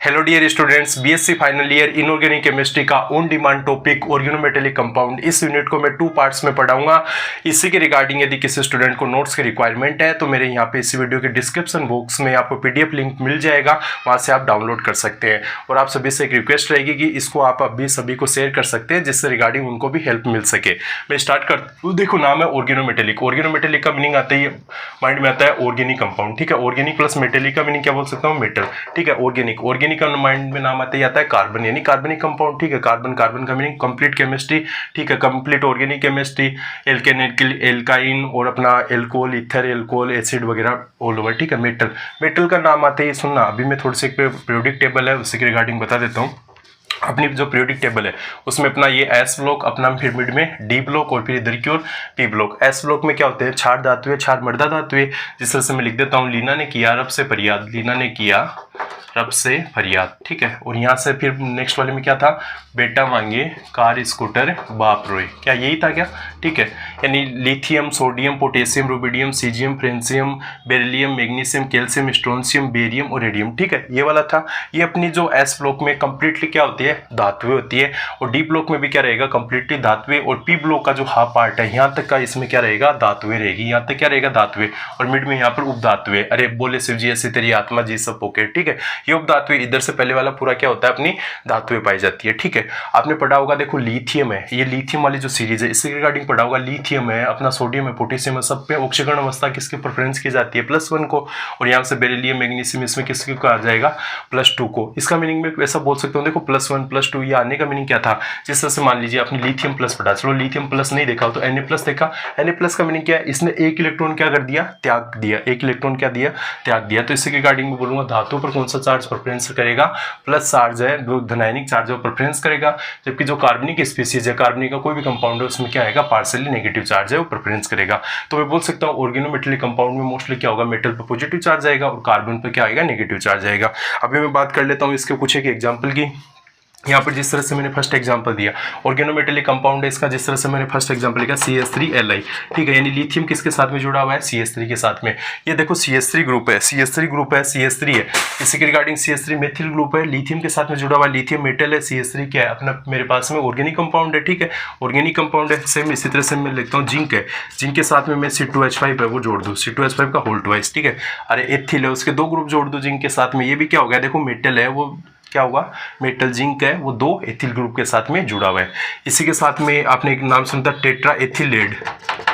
Hello dear students, BSc final year inorganic chemistry का on demand topic organometallic compound, इस unit को मैं 2 parts में पढ़ाऊंगा। इसी के रिगार्डिंग यदि किसी स्टूडेंट को नोट्स की रिक्वायरमेंट है तो मेरे यहाँ पे इस वीडियो के डिस्क्रिप्शन बॉक्स में आपको पीडीएफ लिंक मिल जाएगा, वहाँ से आप डाउनलोड कर सकते हैं। और आप सभी से एक रिक्वेस्ट रहेगी कि इसको आप अभी सभी को शेयर कर सकते हैं, जिससे रिगार्डिंग उनको भी हेल्प मिल सके। मैं स्टार्ट कर देखो, नाम है ऑर्गेनोमेटेलिक। ऑर्गेनोमेटेलिक का मीनिंग आता है, माइंड में आता है ऑर्गेनिक कंपाउंड, ठीक है। ऑर्गेनिक प्लस मेटेलिक का मीनिंग क्या बोल सकता हूँ, मेटल, ठीक है। ऑर्गेनिक का माइंड में नाम आता है कार्बन, यानी कार्बनिक कंपाउंड, ठीक है। कार्बन का मीनिंग कंप्लीट केमिस्ट्री, ठीक है। Complete organic chemistry, alkane, alkyne और अपना एल्कोहल, ईथर, एल्कोहल, एसिड वगैरह ऑल ओवर, ठीक है। मेटल का नाम आते ही सुनना, अभी मैं थोड़ी सी पीरियोडिक टेबल है उसी के रिगार्डिंग बता देता हूँ। अपनी जो पीरियोडिक टेबल है उसमें अपना ये एस ब्लॉक, अपना फिर मिड में डी ब्लॉक और फिर इधर की ओर पी ब्लॉक। एस ब्लॉक में क्या होते हैं, क्षार धातुएं, क्षार मृदा धातुएं। जिस तरह से मैं लिख देता हूँ, लीना ने किया रब से फरियाद, लीना ने किया रब से फरियाद, ठीक है। और यहाँ से फिर नेक्स्ट वाले में क्या था, बेटा मांगे कार स्कूटर बाप रोए, क्या यही था क्या, ठीक है। यानी lithium, sodium, potassium, rubidium, caesium, francium, beryllium, magnesium, calcium, strontium, barium और रेडियम, ठीक है। ये वाला था। ये अपनी जो एस ब्लॉक में कंप्लीटली क्या होती है, धातुएं होती है। और डी ब्लॉक में भी क्या रहेगा, कंप्लीटली धातुएं। और पी ब्लॉक का जो हाफ पार्ट है यहाँ तक का, इसमें क्या रहेगा, धातुएं रहेगी। यहाँ तक क्या रहेगा, धातुएं। और मिड में यहाँ पर उपधातुएं। अरे बोले शिव जी ऐसी तेरी आत्मा जी सब पॉकेट, ठीक है। ये उपधातुएं, इधर से पहले वाला पूरा क्या होता है, अपनी धातुएं पाई जाती है, ठीक है। आपने पढ़ा होगा, देखो लिथियम है, ये लिथियम वाली जो सीरीज है इसके रिगार्डिंग पढ़ा होगा। लिथियम है, अपना सोडियम है, पोटेशियम है, सब पे ऑक्सीकरण अवस्था किसके प्रेफरेंस की जाती है, +1 को। और यहाँ से बेरिलियम, मैग्नीशियम, इसमें किसके को आ जाएगा, +2 को। इसका मीनिंग में ऐसा बोल सकते हो, देखो +1 +2 ये आने का मीनिंग क्या था। जिस तरह से मान लीजिए आपने लिथियम प्लस पढ़ा, चलो लिथियम प्लस नहीं देखा तो Na+ देखा। Na+ का मीनिंग क्या है, इसने एक इलेक्ट्रॉन क्या कर दिया, त्याग दिया। एक इलेक्ट्रॉन क्या दिया, त्याग दिया। तो इसके रिगार्डिंग में बोलूंगा, धातु पर कौन सा चार्ज प्रेफरेंस करेगा, प्लस चार्ज है, जो धनायनिक चार्ज है प्रेफरेंस करेगा। जबकि जो कार्बनिक स्पीसीज है, कार्बनिक का कोई भी कंपाउंड है उसमें क्या आएगा, पार्शियली नेगेटिव चार्ज है, वो प्रेफरेंस करेगा। तो मैं बोल सकता हूँ ऑर्गेनोमेटेलिक कंपाउंड में मोस्टली क्या होगा, मेटल पर पॉजिटिव चार्ज आएगा और कार्बन पर क्या आएगा, नेगेटिव चार्ज आएगा। अभी मैं बात कर लेता हूँ इसके कुछ एक एग्जाम्पल की। यहाँ पर जिस तरह से मैंने फर्स्ट एग्जांपल दिया, ऑर्गेनोमेटेलिक कंपाउंड है इसका, जिस तरह से मैंने फर्स्ट एग्जांपल लिखा CH3Li, ठीक है। यानी लिथियम किसके साथ में जुड़ा हुआ है, CH3 के साथ में। ये देखो CH3 ग्रुप है, CH3 ग्रुप है, CH3 है। इसी के रिगार्डिंग CH3 मेथिल ग्रुप है, लिथियम के साथ में जुड़ा हुआ है, लिथियम मेटल है, CH3 क्या है, अपना मेरे पास में ऑर्गेनिक कंपाउंड है, ठीक है। ऑर्गेनिक कंपाउंड है। सेम इसी तरह से मैं लिखता हूँ जिंक है, जिंक के साथ में मैं C2H5 है वो जोड़ दूँ, C2H5 का होल ट्वाइस, ठीक है। अरे एथिल है, उसके 2 ग्रुप जोड़ दूँ जिंक के साथ में, ये भी क्या हो गया, देखो मेटल है, वो क्या होगा, मेटल जिंक है, वो 2 एथिल ग्रुप के साथ में जुड़ा हुआ है। इसी के साथ में आपने एक नाम सुनता, टेट्रा एथिलेड,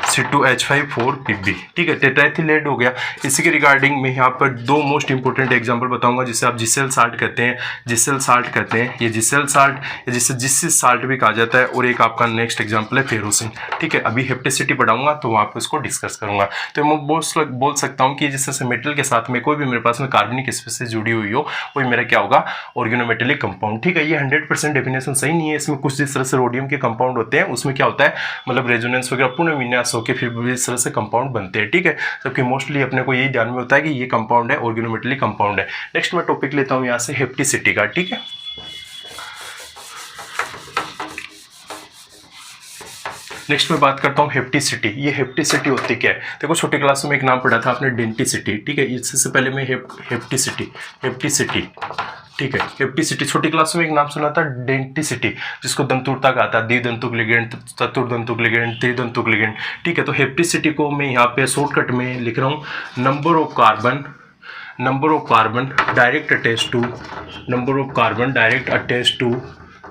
C2H5 4Pb, ठीक है। टेट्रा एथिलेड हो गया। इसी के रिगार्डिंग में यहाँ पर 2 मोस्ट इंपोर्टेंट एग्जांपल बताऊंगा, जिसे आप जिसेल साल्ट कहते हैं, जिसेल साल्ट कहते हैं। ये जिसेल साल्ट, जिसे जिससे साल्ट भी कहा जाता है। और एक आपका नेक्स्ट एग्जांपल है फेरोसिन, ठीक है। अभी हेप्टिसिटी पढ़ाऊंगा तो वहाँ पर उसको डिस्कस करूंगा। तो मैं बोल सकता हूँ कि जिस तरह से मेटल के साथ में कोई भी मेरे पास में कार्बनिक स्पीशीज जुड़ी हुई हो, वही मेरा क्या होगा, ऑर्गेनोमेटेलिक कंपाउंड, ठीक है। ये 100% डेफिनेशन सही नहीं है, इसमें कुछ जिस तरह से रोडियम के कंपाउंड होते हैं उसमें क्या होता है, मतलब रेजोनेंस वगैरह पूर्ण विन्यास होकर फिर इस तरह से कंपाउंड बनते हैं, ठीक है। जबकि मोस्टली अपने को यही ध्यान में होता है कि ये कंपाउंड है, ऑर्गेनोमेटेलिक कंपाउंड है। नेक्स्ट मैं टॉपिक लेता हूँ यहाँ से हेप्टिसिटी का, ठीक है। नेक्स्ट मैं बात करता हूँ हेप्टिसिटी। ये हेप्टिसिटी होती क्या है, देखो छोटी क्लास में एक नाम पढ़ा था आपने, डेंटिसिटी, ठीक है। इससे पहले मैं हेप्टिसिटी, ठीक है। हेप्टिसिटी छोटी क्लास में एक नाम सुना था, डेंटिसिटी, जिसको दंतुरता कहा था, द्विदंतुक लिगेंड, चतुर्दंतुक लिगेंड, त्रिदंतुक लिगेंड, ठीक है। तो हेप्टिसिटी को मैं यहाँ पे शॉर्टकट में लिख रहा हूँ, number of carbon direct attach to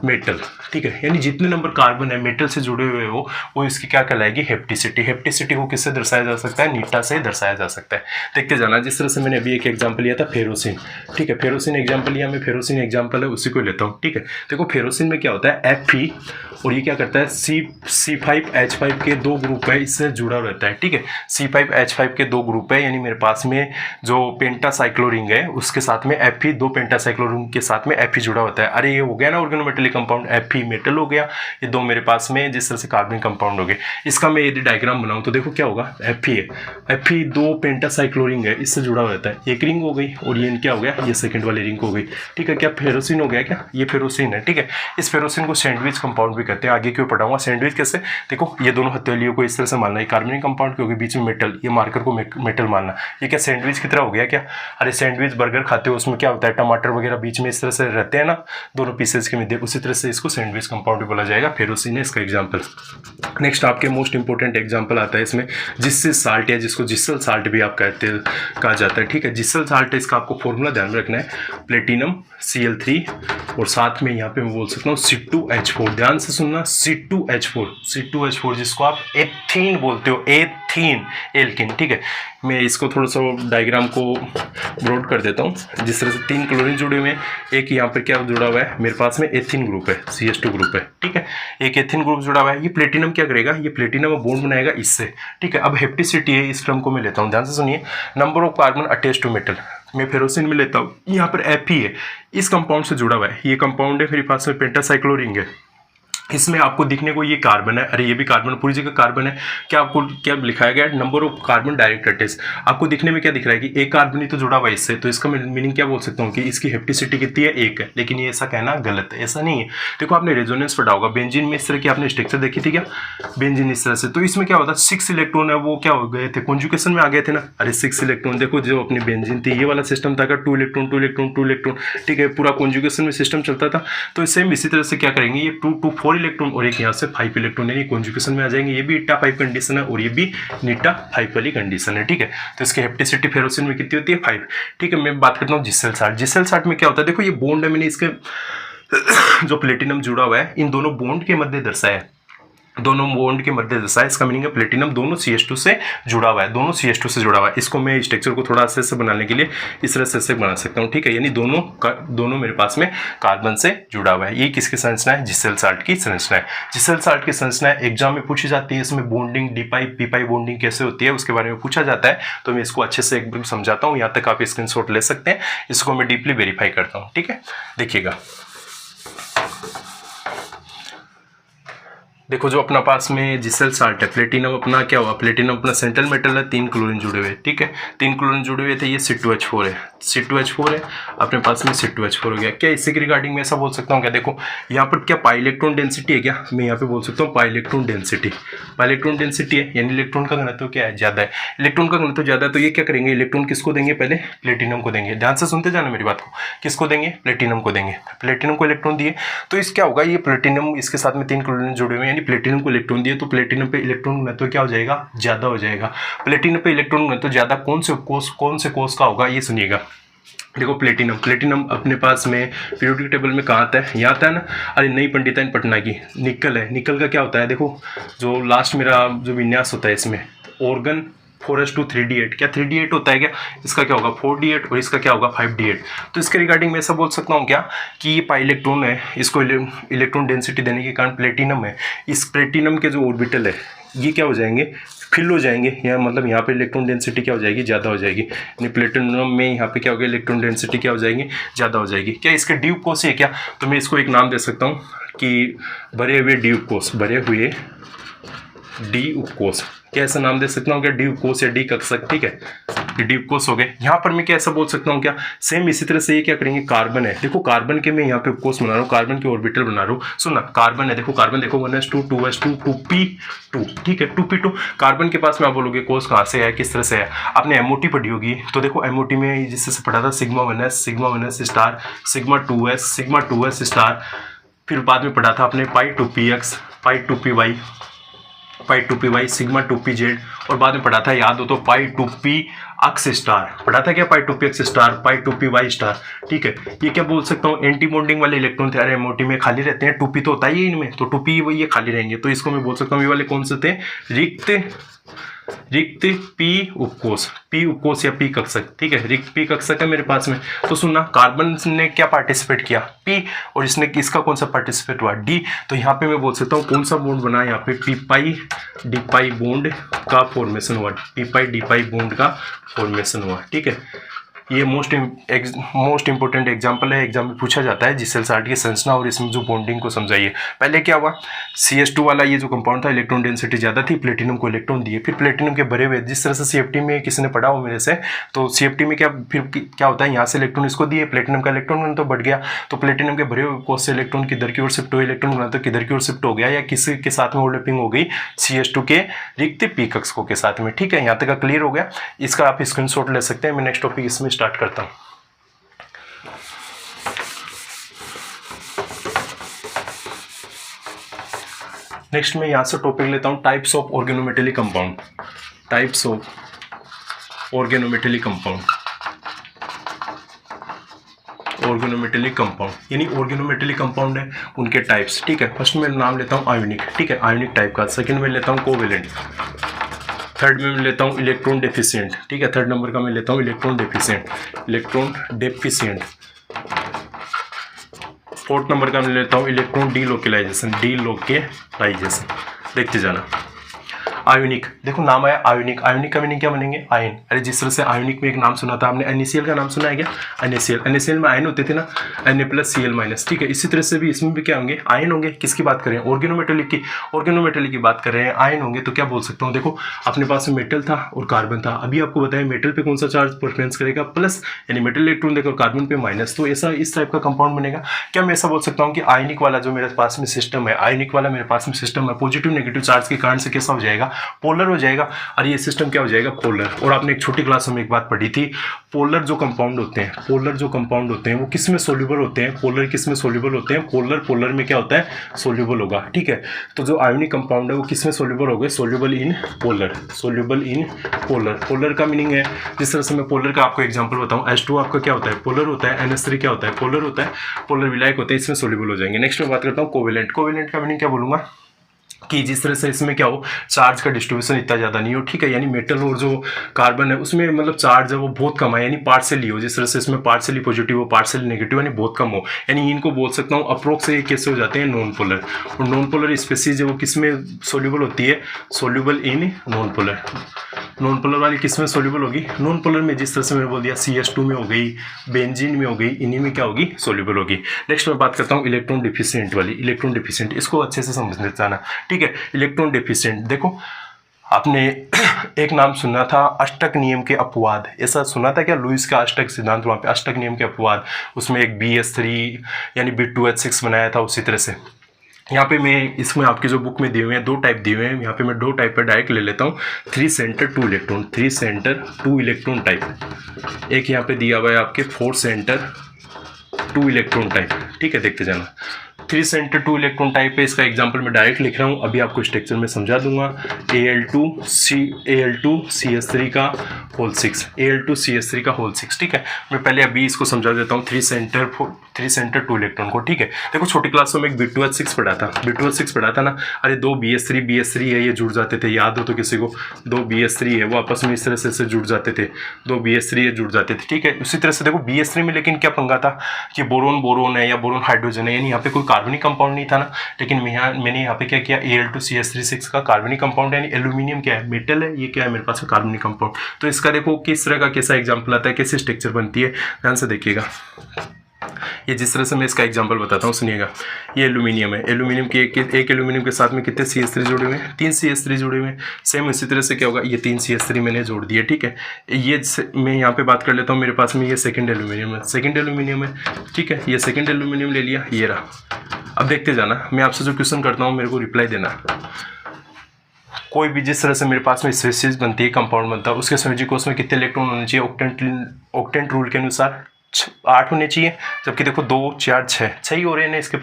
metal, ठीक है। यानी जितने नंबर कार्बन है मेटल से जुड़े हुए हो, वो इसकी क्या कहलाएगी, हेप्टिसिटी। हेप्टिसिटी को किससे दर्शाया जा सकता है, नीटा से दर्शाया जा सकता है। देखते जाना, जिस तरह से मैंने अभी एक एग्जांपल लिया था फेरोसिन, ठीक है। फेरोसिन एग्जांपल लिया मैं, फेरोसिन एग्जांपल है उसी को लेता हूँ, ठीक है। देखो फेरोसिन में क्या होता है, Fe, और ये क्या करता है, C5H5 के 2 ग्रुप है, इससे जुड़ा रहता है, ठीक है। C5H5 के 2 ग्रुप है, यानी मेरे पास में जो पेंटासाइक्लोरिंग है उसके साथ में Fe, 2 पेंटासाइक्लोरिंग के साथ में Fe जुड़ा होता है। अरे ये हो गया ना ऑर्गेनोमेटेलिक कार्बनिक कंपाउंड Fe मेटल हो गया, ये दो मेरे पास में जिस तरह से कार्बनिक कंपाउंड हो गए। इसका मैं यदि डायग्राम बनाऊं तो देखो क्या होगा, Fe है, Fe दो पेंटासाइक्लोरिन है, इससे जुड़ा रहता है, एक रिंग हो गई और ये क्या हो गया, ये सेकंड वाली रिंग हो गई, ठीक है। क्या फेरोसिन हो गया, क्या ये फेरोसिन है, ठीक है। इस फेरोसिन को सैंडविच कंपाउंड भी कहते हैं, आगे क्यों पढ़ाऊंगा। सैंडविच कैसे, देखो ये दोनों हथेलियों को इस तरह से मानना है कार्बनिक कंपाउंड क्योंकि बीच में मेटल, ये मार्कर को मेटल मानना, ये क्या सैंडविच की तरह हो गया क्या। अरे सैंडविच बर्गर खाते हो उसमें क्या होता है, टमाटर वगैरह बीच में इस तरह से रहते हैं ना दोनों पीसेज के मध्य, उसी तरह से इसको सैंडविच कंपाउंड भी बोला जाएगा। फेरोसिन है इसका एग्जाम्पल। नेक्स्ट आपके मोस्ट इंपोर्टेंट एग्जाम्पल आता है इसमें जिससे साल्ट है, जिसको जिसल साल्ट भी आप कहा जाता है, ठीक है। जिसल साल्ट है, इसका आपको फॉर्मूला ध्यान में रखना है, प्लेटिनम Cl3 और साथ में यहाँ पे मैं बोल सकता हूँ C2H4, ध्यान से सुनना, C2H4 जिसको आप एथीन बोलते हो, एथीन एल्किन, ठीक है। मैं इसको थोड़ा सा डायग्राम को ब्रॉड कर देता हूँ। जिस तरह से 3 क्लोरीन जुड़े हुए हैं, एक यहाँ पर क्या जुड़ा हुआ है मेरे पास में एथीन ग्रुप है, CH2 ग्रुप है, ठीक है। एक एथीन ग्रुप जुड़ा हुआ है, ये प्लेटिनम क्या करेगा, ये प्लेटिनम बॉन्ड बनाएगा इससे, ठीक है। अब हेप्टिसिटी है, इस टर्म को मैं लेता हूँ, ध्यान से सुनिए, number of carbon attach to metal, मैं फेरोसिन में लेता हूँ, यहाँ पर Fe है, इस कंपाउंड से जुड़ा हुआ है, ये कंपाउंड है, मेरे पास में पेंटासाइक्लोरिन है, इसमें आपको दिखने को ये कार्बन है, अरे ये भी कार्बन, पूरी जगह कार्बन है। क्या आपको क्या लिखाया गया है, number of carbon direct attach, आपको दिखने में क्या दिख रहा है कि एक कार्बन ही तो जुड़ा हुआ है इससे, तो इसका मीनिंग क्या बोल सकता हूँ कि इसकी हेप्टिसिटी कितनी है, 1 है। लेकिन ये ऐसा कहना गलत है, ऐसा नहीं है। देखो आपने रेजोनेंस पढ़ा होगा, बेंजीन में इस तरह की आपने स्ट्रक्चर देखी थी क्या, बेंजीन इस तरह से, तो इसमें क्या होता है 6 इलेक्ट्रॉन है वो क्या हो गए थे, कॉन्जुगेशन में आ गए थे ना, अरे 6 इलेक्ट्रॉन, देखो जो अपनी बेंजीन थी ये वाला सिस्टम था, 2 इलेक्ट्रॉन 2 इलेक्ट्रॉन 2 इलेक्ट्रॉन, ठीक है, पूरा कॉन्जुगेशन में सिस्टम चलता था। तो सेम इसी तरह से क्या करेंगे, ये 2 2 4 इलेक्ट्रॉन और एक यहाँ से 5 इलेक्ट्रॉन यानी कॉन्जुगेशन में आ जाएंगे, ये भी इट्टा 5 कंडीशन है और ये भी निट्टा 5 वाली कंडीशन है, ठीक है। तो इसकी हेप्टिसिटी फेरोसिन में कितनी होती है, 5, ठीक है। मैं बात करता हूँ जिसल साल्ट। जिसल साल्ट में क्या होता है, देखो ये बॉन्ड है, मैंने इसके जो प्लेटिनम जुड़ा हुआ है इन दोनों बॉन्ड के मध्य दर्शाया है, दोनों बॉन्ड के मध्य दशा, इसका मीनिंग है प्लेटिनम दोनों CH2 से जुड़ा हुआ है, दोनों CH2 से जुड़ा हुआ है। इसको मैं स्ट्रक्चर को थोड़ा से बनाने के लिए इस तरह से बना सकता हूँ, ठीक है। यानी दोनों मेरे पास में कार्बन से जुड़ा हुआ है। ये किसकी संरचना है, जिसल साल्ट की संरचना है। जिसल साल्ट की संरचना एग्जाम में पूछी जाती है, इसमें बॉन्डिंग डी पाई बॉन्डिंग कैसे होती है उसके बारे में पूछा जाता है, तो मैं इसको अच्छे से एक बार समझाता हूँ, यहाँ तक आप स्क्रीनशॉट ले सकते हैं, इसको मैं डीपली वेरीफाई करता हूँ, ठीक है। देखिएगा, देखो जो अपना पास में जिसल साल्ट है, प्लेटिनम अपना क्या हुआ, प्लेटिनम अपना सेंट्रल मेटल है, 3 क्लोरीन जुड़े हुए, ठीक है, 3 क्लोरीन जुड़े हुए थे, ये C2H4 है, C2H4 है, अपने पास में C2H4 हो गया। क्या इससे के रिगार्डिंग में ऐसा बोल सकता हूँ क्या, देखो यहाँ पर क्या पाई इलेक्ट्रॉन डेंसिटी है क्या, मैं यहाँ पे बोल सकता हूँ पाई इलेक्ट्रॉन डेंसिटी है, यानी इलेक्ट्रॉन का घनत्व क्या है, ज्यादा है। इलेक्ट्रॉन का घनत्व ज्यादा है तो ये क्या करेंगे, इलेक्ट्रॉन किसको देंगे, पहले प्लेटिनम को देंगे। ध्यान से सुनते जाना मेरी बात को, किसको देंगे, प्लेटिनम को देंगे। प्लेटिनम को इलेक्ट्रॉन दिए तो इस क्या होगा, ये प्लेटिनम इसके साथ में 3 क्लोरीन जुड़े हुए हैं, यानी प्लेटिनम को इलेक्ट्रॉन दिए तो प्लेटिनम पे इलेक्ट्रॉन घनत्व क्या हो जाएगा, ज्यादा हो जाएगा। प्लेटिनम पे इलेक्ट्रॉन घनत्व ज्यादा कौन से कोष का होगा, ये सुनिएगा। देखो प्लेटिनम अपने पास में पीरियोडिक टेबल में कहाँ आता है, यहाँ आता है ना, अरे नई पंडिताइन पटना की। निकल है, निकल का क्या होता है, देखो जो लास्ट मेरा जो विन्यास होता है इसमें ऑर्गन 4s2 3d8, क्या 3d8 होता है क्या, इसका क्या होगा 4d8 और इसका क्या होगा 5d8। तो इसके रिगार्डिंग मैं ऐसा बोल सकता हूँ क्या कि ये पाई इलेक्ट्रॉन है, इसको इलेक्ट्रॉन डेंसिटी देने के कारण प्लेटिनम है, इस प्लेटिनम के जो ऑर्बिटल है ये क्या हो जाएंगे, फिल हो जाएंगे, या मतलब यहाँ पे इलेक्ट्रॉन डेंसिटी क्या हो जाएगी, ज़्यादा हो जाएगी। यानी प्लेटिनम में यहाँ पे क्या होगा, इलेक्ट्रॉन डेंसिटी क्या हो जाएगी, ज़्यादा हो जाएगी। क्या इसके ड्यूब कोष है क्या, तो मैं इसको एक नाम दे सकता हूँ कि भरे हुए ड्यूब कोष, भरे हुए डी उपकोष, क्या ऐसा नाम दे सकता हूँ क्या, डी उपकोष या डी कक्षक, ठीक है, डी उपकोष हो गए। यहाँ पर मैं क्या ऐसा बोल सकता हूँ क्या, सेम इसी तरह से ये क्या करेंगे, कार्बन है, देखो कार्बन के मैं यहाँ पे उपकोष बना रहा हूँ, कार्बन के ऑर्बिटल बना रहा हूँ, सुनना कार्बन है, देखो कार्बन देखो 1s2 2s2 2p2, ठीक है 2p2। कार्बन के पास में आप बोलोगे कोष कहाँ से है, किस तरह से है, आपने MOT पढ़ी होगी, तो देखो MOT में जिससे पढ़ा था sigma 1s star, sigma 2s star, फिर बाद में पढ़ा था आपने पाई 2px, पाई 2py, पाई 2py, सिग्मा 2pz, और बाद में पढ़ा था याद हो तो पाई 2p अक्स स्टार, पढ़ा था क्या, पाई 2p अक्स स्टार, पाई 2py स्टार, ठीक है। ये क्या बोल सकता हूँ, एंटी बॉन्डिंग वाले इलेक्ट्रॉन थे, अरे MOT में खाली रहते हैं, 2p तो होता ही इनमें, तो 2p वो ये खाली रहेंगे, तो इसको मैं बोल सकता हूँ ये वाले कौन से थे, रिक्त p उपकोष, p उपकोष या p कक्षक, ठीक है, रिक्त p कक्षक है मेरे पास में। तो सुनना कार्बन ने क्या पार्टिसिपेट किया, p, और इसने इसका कौन सा पार्टिसिपेट हुआ, d, तो यहाँ पे मैं बोल सकता हूँ कौन सा बॉन्ड बना, यहाँ पे p पाई d पाई बॉन्ड का फॉर्मेशन हुआ, p पाई d पाई बॉन्ड का फॉर्मेशन हुआ, ठीक है। ये मोस्ट इंपॉर्टेंट एग्जांपल है, एग्जाम में पूछा जाता है। जिस सेल चार्ट की संरचना और इसमें जो बॉन्डिंग को समझाइए। पहले क्या हुआ, CH2 वाला ये जो कंपाउंड था, इलेक्ट्रॉन डेंसिटी ज़्यादा थी, प्लेटिनम को इलेक्ट्रॉन दिए, फिर प्लेटिनम के भरे हुए, जिस तरह से CFT में किसी ने पढ़ा हो मेरे से, तो CFT में क्या होता है, यहाँ से इलेक्ट्रॉन इसको दिए, प्लेटिनम का इलेक्ट्रॉन तो बढ़ गया, तो प्लेटिनम के भरे हुए कोष से इलेक्ट्रॉन किधर की ओर शिफ्ट हुए, इलेक्ट्रॉन बना तो किधर की ओर शिफ्ट हो गया, या किसी के साथ में ओवरलैपिंग हो गई CH2 के रिक्त p कक्षकों के साथ में। ठीक है, यहाँ तक का क्लियर हो गया। इसका आप स्क्रीनशॉट ले सकते हैं। मैं नेक्स्ट टॉपिक इसमें स्टार्ट करता हूँ। नेक्स्ट मैं यहाँ से टॉपिक लेता हूँ types of organometallic compound. Types of organometallic compound, organometallic compound यानी ऑर्गेनोमेटेलिक कंपाउंड है उनके टाइप्स। ठीक है, फर्स्ट में नाम लेता हूँ आयोनिक। ठीक है, आयोनिक टाइप का। सेकंड में लेता हूँ कोवेलेंट। थर्ड में मैं लेता हूँ इलेक्ट्रॉन डेफिशिएंट। ठीक है, थर्ड नंबर का मैं लेता हूँ electron deficient, electron deficient. Fourth number का मैं लेता हूँ इलेक्ट्रॉन डीलोकेलाइजेशन, डीलोकेलाइजेशन। देखते जाना। आयोनिक, देखो नाम आया आयोनिक, आयोनिक का मीनिंग क्या बनेंगे, आयन। अरे जिस तरह से आयोनिक में एक नाम सुना था आपने, NaCl का नाम सुना है क्या, NaCl, NaCl में आयन होते थे ना, Na+Cl-। ठीक है, इसी तरह से भी इसमें भी क्या होंगे, आयन होंगे। किसकी बात कर रहे हैं, ऑर्गेनोमेटेलिक की, ऑर्गेनोमेटेलिक की बात कर रहे हैं, आयन होंगे। तो क्या बोल सकता हूँ, देखो अपने पास में मेटल था और कार्बन था। अभी आपको बताया मेटल पे कौन सा चार्ज प्रेफरेंस करेगा, प्लस, यानी मेटल इलेक्ट्रॉन देगा और कार्बन पे माइनस। तो ऐसा इस टाइप का कंपाउंड बनेगा। क्या मैं ऐसा बोल सकता हूँ कि आयनिक वाला जो मेरे पास में सिस्टम है, आयनिक वाला मेरे पास में सिस्टम है, पॉजिटिव नेगेटिव चार्ज के कारण से कैसा हो जाएगा, पोलर हो जाएगा। और ये सिस्टम क्या हो जाएगा, पोलर। और आपने एक छोटी क्लास में एक बात पढ़ी थी, पोलर जो कंपाउंड होते हैं, पोलर जो कंपाउंड होते हैं वो किस में सोल्यूबल होते हैं, पोलर किस में सोल्यूबल होते हैं, पोलर, पोलर में क्या होता है, सोल्यूबल होगा। ठीक है, तो जो आयोनिक कंपाउंड है वो किस में सोल्यूबल हो गए, soluble in polar, soluble in polar. Polar का मीनिंग है, जिस तरह से मैं पोलर का आपको एग्जांपल बताऊं, H2 आपका क्या होता है, पोलर होता है, NH3 क्या होता है, पोलर होता है, पोलर विलायक होते हैं, इसमें सोल्यूबल हो जाएंगे। नेक्स्ट मैं बात करता हूँ कोवेलेंट। कोवेलेंट का मीनिंग क्या बोलूंगा कि जिस तरह से इसमें क्या हो, चार्ज का डिस्ट्रीब्यूशन इतना ज़्यादा नहीं हो। ठीक है, यानी मेटल और जो कार्बन है उसमें मतलब चार्ज है वो बहुत कम है, यानी पार्शियली हो। जिस तरह से इसमें पार्शियली पॉजिटिव हो, पार्शियली नेगेटिव, यानी बहुत कम हो। यानी इनको बोल सकता हूँ अप्रोक्स से कैसे हो जाते हैं, नॉन पोलर। और नॉन पोलर स्पेसीज है वो किस में सोल्यूबल होती है, soluble in non polar. Non polar वाली किस में सोल्यूबल होगी, नॉन पोलर में। जिस तरह से मैंने बोल दिया CH2 में हो गई, बेंजीन में हो गई, इन्हीं में क्या होगी, सोल्यूबल होगी। नेक्स्ट मैं बात करता हूँ इलेक्ट्रॉन डिफिशिएंट वाली। इलेक्ट्रॉन डिफिशिएंट, इसको अच्छे से समझने जाना। ठीक है, इलेक्ट्रॉन डेफिशिएंट, देखो आपने एक नाम सुना था अष्टक नियम के अपवाद, ऐसा सुना था क्या, लुईस का अष्टक सिद्धांत, वहाँ पे अष्टक नियम के अपवाद, उसमें एक BS3 यानी B2H6 बनाया था। उसी तरह से यहाँ पे मैं इसमें आपकी जो बुक में दिए हुए हैं 2 टाइप दिए हुए हैं, यहाँ पे मैं 2 टाइप पर डायरेक्ट ले लेता हूँ। 3 centre 2 electron, 3 centre 2 electron type. एक यहाँ पे दिया हुआ है आपके 4 सेंटर 2 इलेक्ट्रॉन टाइप। ठीक है, देखते जाना। 3 सेंटर 2 इलेक्ट्रॉन टाइप है, इसका एग्जांपल मैं डायरेक्ट लिख रहा हूँ, अभी आपको स्ट्रक्चर में समझा दूंगा। Al2CH3 का होल 6, Al2CH3 का होल 6। ठीक है, मैं पहले अभी इसको समझा देता हूँ 3 सेंटर 2 इलेक्ट्रॉन को। ठीक है, देखो छोटी क्लास में एक B2H6 पढ़ा था, B2H6 पढ़ा था ना। अरे 2 BS3 है, ये जुड़ जाते थे, याद हो तो किसी को, 2 BS3 है वो आपस में इस तरह से जुड़ जाते थे, 2 BS3 जुड़ जाते थे। ठीक है, उसी तरह से देखो BS3 में लेकिन क्या पंगा था कि बोरोन है या बोरोन हाइड्रोजन है, यानी यहाँ पे कोई कार्बनिक कंपाउंड नहीं था ना। लेकिन मैंने यहाँ पे क्या किया, Al2CH36 का कार्बनिक कंपाउंड है, यानी एल्यूमिनियम क्या है, मेटल है, ये क्या है मेरे पास कार्बनिक कंपाउंड। तो इसका देखो किस तरह का कैसा एग्जांपल आता है, कैसे स्ट्रक्चर बनती है, ध्यान से देखिएगा। ये जिस तरह से मैं इसका एग्जांपल बताता हूँ सुनिएगा। ये एल्यूमिनियम है, एल्यूमिनियम के एक एल्यूमिनियम के साथ में कितने CH3 जुड़े हुए हैं, 3 CH3 जुड़े हुए हैं। सेम इसी तरह से क्या होगा, ये 3 CH3 मैंने जोड़ दिया। ठीक है, ये मैं यहाँ पे बात कर लेता हूँ, मेरे पास में ये सेकंड एल्यूमिनियम है, सेकंड एल्यूमिनियम है। ठीक है, ये सेकंड एल्यूमिनियम ले लिया, ये रहा। अब देखते जाना, मैं आपसे जो क्वेश्चन करता हूँ मेरे को रिप्लाई देना। कोई भी जिस तरह से मेरे पास में स्पेसीज बनती है, कंपाउंड बनता है, उसके संयोजी कोष में कितने इलेक्ट्रॉन होने चाहिए, ऑक्टेंट रूल के अनुसार 8 होने चाहिए। जबकि देखो 2 4 6 ही हो रहे हैं ना इसके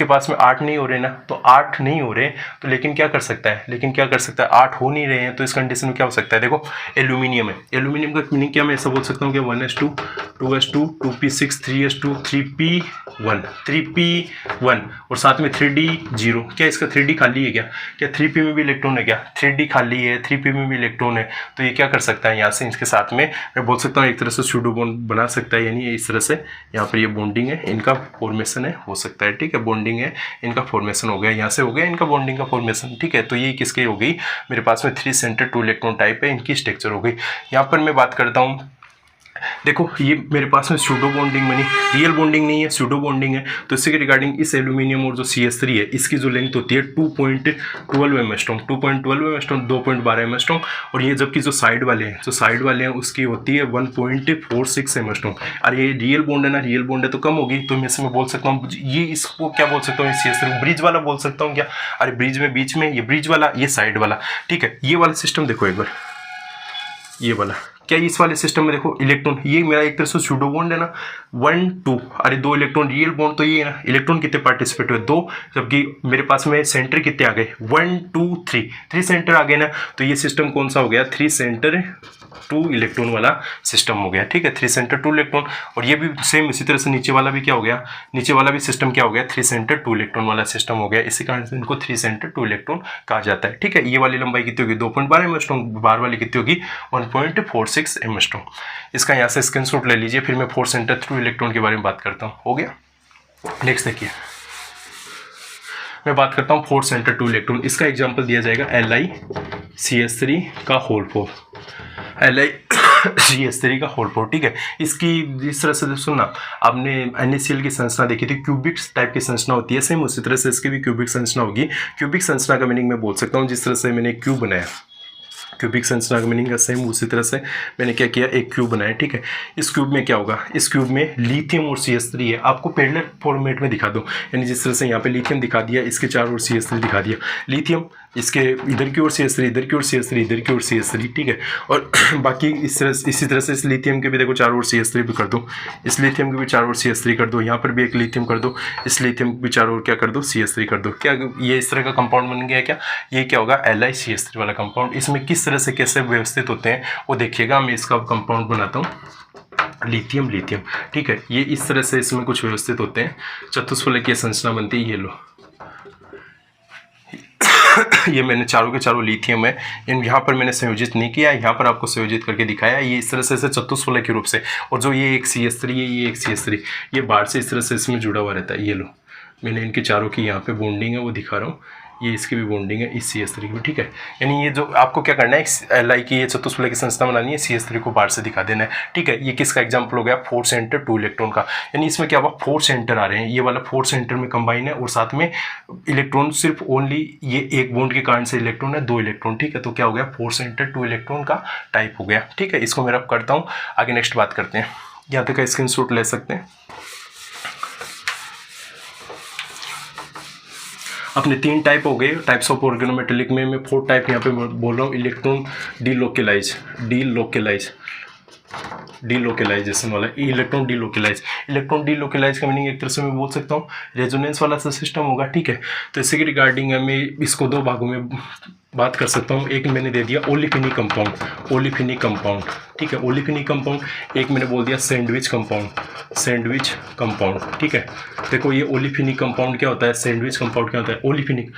पास में 8 नहीं हो रहे ना, तो 8 नहीं हो रहे तो लेकिन क्या कर सकता है, 8 हो नहीं रहे हैं, तो इस कंडीशन में क्या हो सकता है, देखो एल्यूमिनियम है, एल्यूमिनियम का मीनिंग क्या, मैं ऐसा बोल सकता हूँ कि 1s2 2s2 2p6 3s2 3p1 3p1 और साथ में 3d0। क्या इसका 3d खाली है, क्या 3p में भी इलेक्ट्रॉन है, क्या 3d खाली है, 3p में भी इलेक्ट्रॉन है। तो ये क्या कर सकता है, यहाँ से इसके साथ में मैं बोल सकता हूँ एक तरह से सूडो बॉन्ड बना सकता है, यानी इस तरह से यहाँ पर ये बॉन्डिंग है, इनका फॉर्मेशन है, हो सकता है। ठीक है, बॉन्डिंग है, इनका फॉर्मेशन हो गया, यहाँ से हो गया इनका बॉन्डिंग का फॉर्मेशन। ठीक है, तो ये किसकी हो गई, मेरे पास में 3 सेंटर 2 इलेक्ट्रॉन टाइप है, इनकी स्ट्रक्चर हो गई। यहाँ पर मैं बात करता हूँ देखो ये मेरे पास में सूडो बॉन्डिंग बनी, रियल बॉन्डिंग नहीं है, सूडो बॉन्डिंग है। तो इससे के रिगार्डिंग इस एल्यूमिनियम और जो CH3 है इसकी जो लेंथ होती है 2.12 एमएस्ट्रॉन्ग, 2.12 एमएस्ट्रॉन्ग, 2.12 एमएस्ट्रॉन्ग। और ये जबकि जो साइड वाले हैं उसकी होती है 1.46 एमएस्ट्रॉन्ग। और ये रियल बॉन्ड है ना, रियल बॉन्ड है तो कम होगी। तो मैं इसमें बोल सकता हूँ ये, इसको क्या बोल सकता हूँ, CH3 ब्रिज वाला बोल सकता हूँ क्या? अरे ब्रिज में बीच में ये ब्रिज वाला, ये साइड वाला, ठीक है। ये वाला सिस्टम देखो एक बार, ये वाला क्या, इस वाले सिस्टम में देखो इलेक्ट्रॉन, ये मेरा एक तरह से सूडो बॉन्ड है ना, 1 2, अरे 2 इलेक्ट्रॉन, रियल बॉन्ड तो ये है ना, इलेक्ट्रॉन कितने पार्टिसिपेट हुए 2, जबकि मेरे पास में सेंटर कितने आ गए 1 2 3 सेंटर आ गए ना। तो ये सिस्टम कौन सा हो गया, 3 सेंटर 2 इलेक्ट्रॉन वाला सिस्टम हो गया, ठीक है, 3 सेंटर 2 इलेक्ट्रॉन। और ये भी सेम इसी तरह से नीचे वाला भी क्या हो गया, नीचे वाला भी सिस्टम क्या हो गया, 3 सेंटर 2 इलेक्ट्रॉन वाला सिस्टम हो गया। इसी कारण से इनको 3 सेंटर 2 इलेक्ट्रॉन कहा जाता है, ठीक है। ये वाली लंबाई कितनी होगी 2.12 एमएस्ट्रॉन्ग, बाहर वाली कितनी होगी 1.46 एमएस्ट्रॉन्ग। इसका यहाँ से स्क्रीनशॉट ले लीजिए, फिर मैं 4 सेंटर 2 इलेक्ट्रॉन के बारे में बात करता हूँ। हो गया, नेक्स्ट देखिए मैं बात करता हूँ 4 सेंटर 2 इलेक्ट्रॉन। इसका एग्जांपल दिया जाएगा LiCH3 का होल 4, LiCH3 का होल 4, ठीक है। इसकी इस तरह से सुनना, आपने NaCl की संरचना देखी थी, क्यूबिक टाइप की संरचना होती है, सेम उसी तरह से इसकी भी क्यूबिक संरचना होगी। क्यूबिक संरचना का मीनिंग मैं बोल सकता हूँ, जिस तरह से मैंने क्यूब बनाया, क्यूबिक संरचना का मीनिंग सेम उसी तरह से मैंने क्या किया, एक क्यूब बनाया, ठीक है। इस क्यूब में क्या होगा, इस क्यूब में लिथियम और CH3 है। आपको पैरेलल फॉर्मेट में दिखा दूं, यानी जिस तरह से यहाँ पे लिथियम दिखा दिया, इसके चारों ओर CH3 दिखा दिया, लिथियम इसके इधर की ओर CH3, इधर की ओर CH3, इधर की ओर CH3, ठीक है। और बाकी इसी तरह से इस लिथियम के भी देखो चारों ओर CH3 भी कर दो, इस लिथियम के भी चारों ओर CH3 कर दो, यहाँ पर भी एक लिथियम कर दो, इस लिथियम के भी चारों ओर क्या कर दो, CH3 कर दो। क्या ये इस तरह का कंपाउंड बन गया क्या? ये क्या होगा, LiCH3 वाला कंपाउंड। इसमें किस तरह से कैसे व्यवस्थित होते हैं वो देखिएगा। मैं इसका कंपाउंड बनाता हूँ, लिथियम, ठीक है। ये इस तरह से इसमें कुछ व्यवस्थित होते हैं, चतुष्फलक की संरचना बनती है। ये लो ये मैंने चारों के चारों लिथियम है, यहाँ पर मैंने संयोजित नहीं किया, यहाँ पर आपको संयोजित करके दिखाया। ये इस तरह से चतुष्फलक के रूप से, और जो ये एक CH3 है, ये एक CH3, ये बाहर से इस तरह से इसमें जुड़ा हुआ रहता है। ये लो मैंने इनके चारों की यहाँ पे बॉन्डिंग है वो दिखा रहा हूँ, ये इसकी भी बॉन्डिंग है इस CH3 की भी, ठीक है। यानी ये जो आपको क्या करना है, Li की ये चतुष्फलक की संरचना बनानी है, CH3 को बाहर से दिखा देना है, ठीक है। ये किसका एग्जांपल हो गया, 4 सेंटर 2 इलेक्ट्रॉन का। यानी इसमें क्या हुआ, 4 सेंटर आ रहे हैं, ये वाला 4 सेंटर में कंबाइन है, और साथ में इलेक्ट्रॉन सिर्फ ओनली ये एक बॉन्ड के कारण से इलेक्ट्रॉन है 2 इलेक्ट्रॉन, ठीक है। तो क्या हो गया, 4 सेंटर 2 इलेक्ट्रॉन का टाइप हो गया, ठीक है। इसको मैं रब करता हूँ, आगे नेक्स्ट बात करते हैं। यहाँ तक का स्क्रीनशॉट ले सकते हैं। अपने 3 टाइप हो गए, टाइप्स ऑफ ऑर्गेनोमेटेलिक में मैं 4 टाइप यहाँ पे बोल रहा हूँ। इलेक्ट्रॉन डीलोकेलाइजेशन वाला, इलेक्ट्रॉन डीलोकेलाइज का मीनिंग एक तरह से मैं बोल सकता हूँ रेजोनेंस वाला सिस्टम होगा, ठीक है। तो इसके रिगार्डिंग मैं इसको 2 भागों में बात कर सकता हूँ। एक मैंने दे दिया ओलिफिनिक कंपाउंड, ठीक है, ओलिफिनिक कंपाउंड। एक मैंने बोल दिया सैंडविच कंपाउंड, ठीक है। देखो ये ओलिफिनिक कंपाउंड क्या होता है, सैंडविच कंपाउंड क्या होता है, ओलिफिनिक।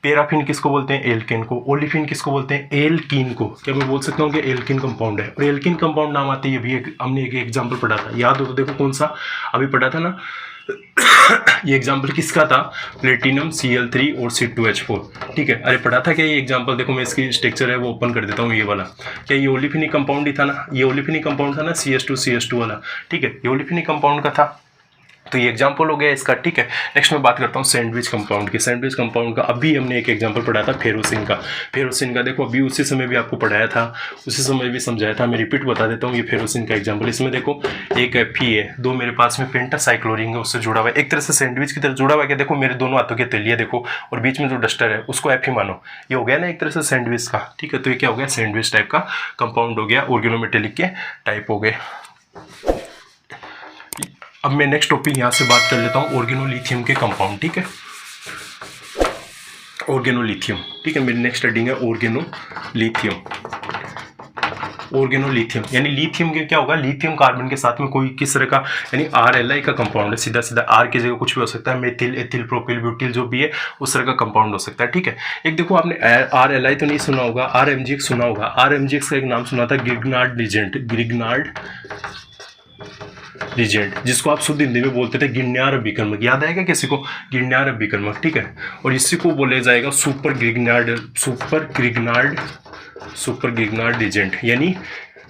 पैराफिन किसको बोलते हैं, एल्केन को। ओलिफिन किसको बोलते हैं, एल्कीन को। क्या मैं बोल सकता हूँ कि एल्कीन कंपाउंड है, और एल्कीन कंपाउंड नाम आते ही अभी हमने एक एग्जाम्पल पढ़ा था, याद हो तो देखो कौन सा अभी पढ़ा था ना ये एग्जाम्पल किसका था, प्लेटिनम Cl3 और C2H4, ठीक है। अरे पढ़ा था क्या ये एग्जाम्पल, देखो मैं इसकी स्ट्रक्चर है वो ओपन कर देता हूँ। ये वाला क्या, ये ओलिफिनिक कंपाउंड ही था ना, ये ओलिफिनिक कंपाउंड था ना, CH2 वाला, ठीक है, ये ओलिफिनिक कंपाउंड का था। तो ये एग्जाम्पल हो गया इसका, ठीक है। नेक्स्ट मैं बात करता हूँ सैंडविच कंपाउंड की। सैंडविच कंपाउंड का अभी हमने एक एग्जाम्पल पढ़ाया था फेरोसिन का। देखो अभी उसी समय भी आपको पढ़ाया था, उसी समय भी समझाया था, मैं रिपीट बता देता हूँ। ये फेरोसिन का एग्जाम्पल, इसमें देखो एक Fe है, 2 मेरे पास में पेंटासाइक्लोरिन है, उससे जुड़ा हुआ है, एक तरह से सैंडविच की तरह जुड़ा हुआ है। देखो मेरे दोनों हाथों के तलिए देखो, और बीच में जो डस्टर है उसको Fe मानो, ये हो गया ना एक तरह से सैंडविच का, ठीक है। तो ये क्या हो गया, सैंडविच टाइप का कंपाउंड हो गया, ऑर्गेनोमेटेलिक के टाइप हो गए। अब मैं नेक्स्ट टॉपिक यहाँ से बात कर लेता हूँ ऑर्गेनोलिथियम के कंपाउंड, ठीक है। ऑर्गेनोलिथियम, ठीक है, मेरी नेक्स्ट हेडिंग है ऑर्गेनोलिथियम। यानी लिथियम के क्या होगा, लिथियम कार्बन के साथ में कोई किस तरह का, यानी RLi का कंपाउंड है, सीधा R की जगह कुछ भी हो सकता है, मेथिल, एथिल, प्रोपिल, ब्यूटिल जो भी है उस तरह का कंपाउंड हो सकता है, ठीक है। एक देखो आपने RLi तो नहीं सुना होगा, RMgx सुना होगा। RMgx का एक नाम सुना था, ग्रिग्नार्ड रीजेंट, जिसको आप शुद्ध हिंदी में बोलते थे गिरनार अभिकर्मक। याद आएगा किसी को, गिरनार अभिकर्मक, ठीक है। और इसी को बोला जाएगा सुपर ग्रिग्नार्ड रीजेंट। यानी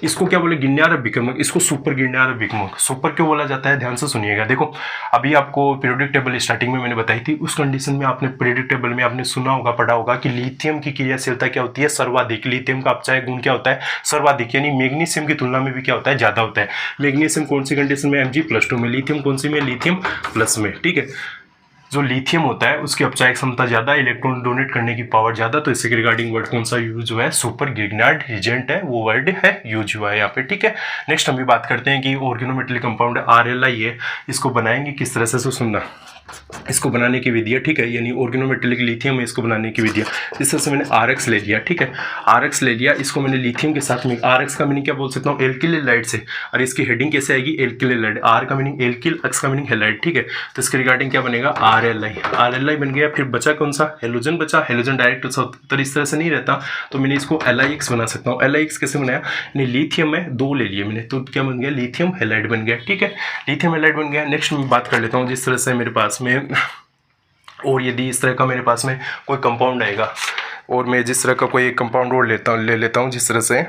इसको क्या बोले, गिरनार विक्रमक, इसको सुपर गिरनार विक्रमक। सुपर क्यों बोला जाता है, ध्यान से सुनिएगा। देखो अभी आपको पीरियोडिक टेबल स्टार्टिंग में मैंने बताई थी, उस कंडीशन में आपने पीरियोडिक टेबल में आपने सुना होगा, पढ़ा होगा कि लिथियम की क्रियाशीलता क्या होती है, सर्वाधिक। लिथियम का अपचय गुण क्या होता है, सर्वाधिक, यानी मैग्नीशियम की तुलना में भी क्या होता है, ज्यादा होता है। मैग्नीशियम कौन सी कंडीशन में, Mg+2 में। लिथियम कौन सी में, लिथियम प्लस में, ठीक है। जो लिथियम होता है उसकी अपचय क्षमता ज्यादा, इलेक्ट्रॉन डोनेट करने की पावर ज्यादा, तो इसके रिगार्डिंग वर्ड कौन सा यूज हुआ है, सुपर गिरनार्ड रिजेंट है, वो वर्ड है यूज हुआ है यहाँ पे, ठीक है। नेक्स्ट हम भी बात करते हैं कि ऑर्गेनोमेटलिक कंपाउंड RLI है, इसको बनाएंगे किस तरह से, सुनना इसको बनाने की विधि है, ठीक है, यानी ऑर्गेनोमेटेलिक लिथियम है, इसको बनाने की विधि है। इस तरह से मैंने RX ले लिया, ठीक है, RX ले लिया, इसको मैंने लिथियम के साथ में, RX का मीनिंग क्या बोल सकता हूँ, एल्किल हैलाइड से, और इसकी हेडिंग कैसे आएगी, एल्किल हैलाइड। R का मीनिंग एल्किल, X का मीनिंग हैलाइड, ठीक है। तो इसके रिगार्डिंग क्या बनेगा, RLI बन गया। फिर बचा कौन सा, हेलोजन बचा। हेलोजन डायरेक्ट उत्तर इस तरह से नहीं रहता, तो मैंने इसको LiX बना सकता हूँ। LiX कैसे बनाया, यानी लिथियम में 2 ले लिए मैंने, तो क्या बन गया, लिथियम हैलाइड बन गया, ठीक है, लिथियम हैलाइड बन गया। नेक्स्ट मैं बात कर लेता हूँ, जिस तरह से मेरे पास में, और यदि इस तरह का मेरे पास में कोई कंपाउंड आएगा, और मैं जिस तरह का कोई एक कंपाउंड और ले लेता हूँ, जिस तरह से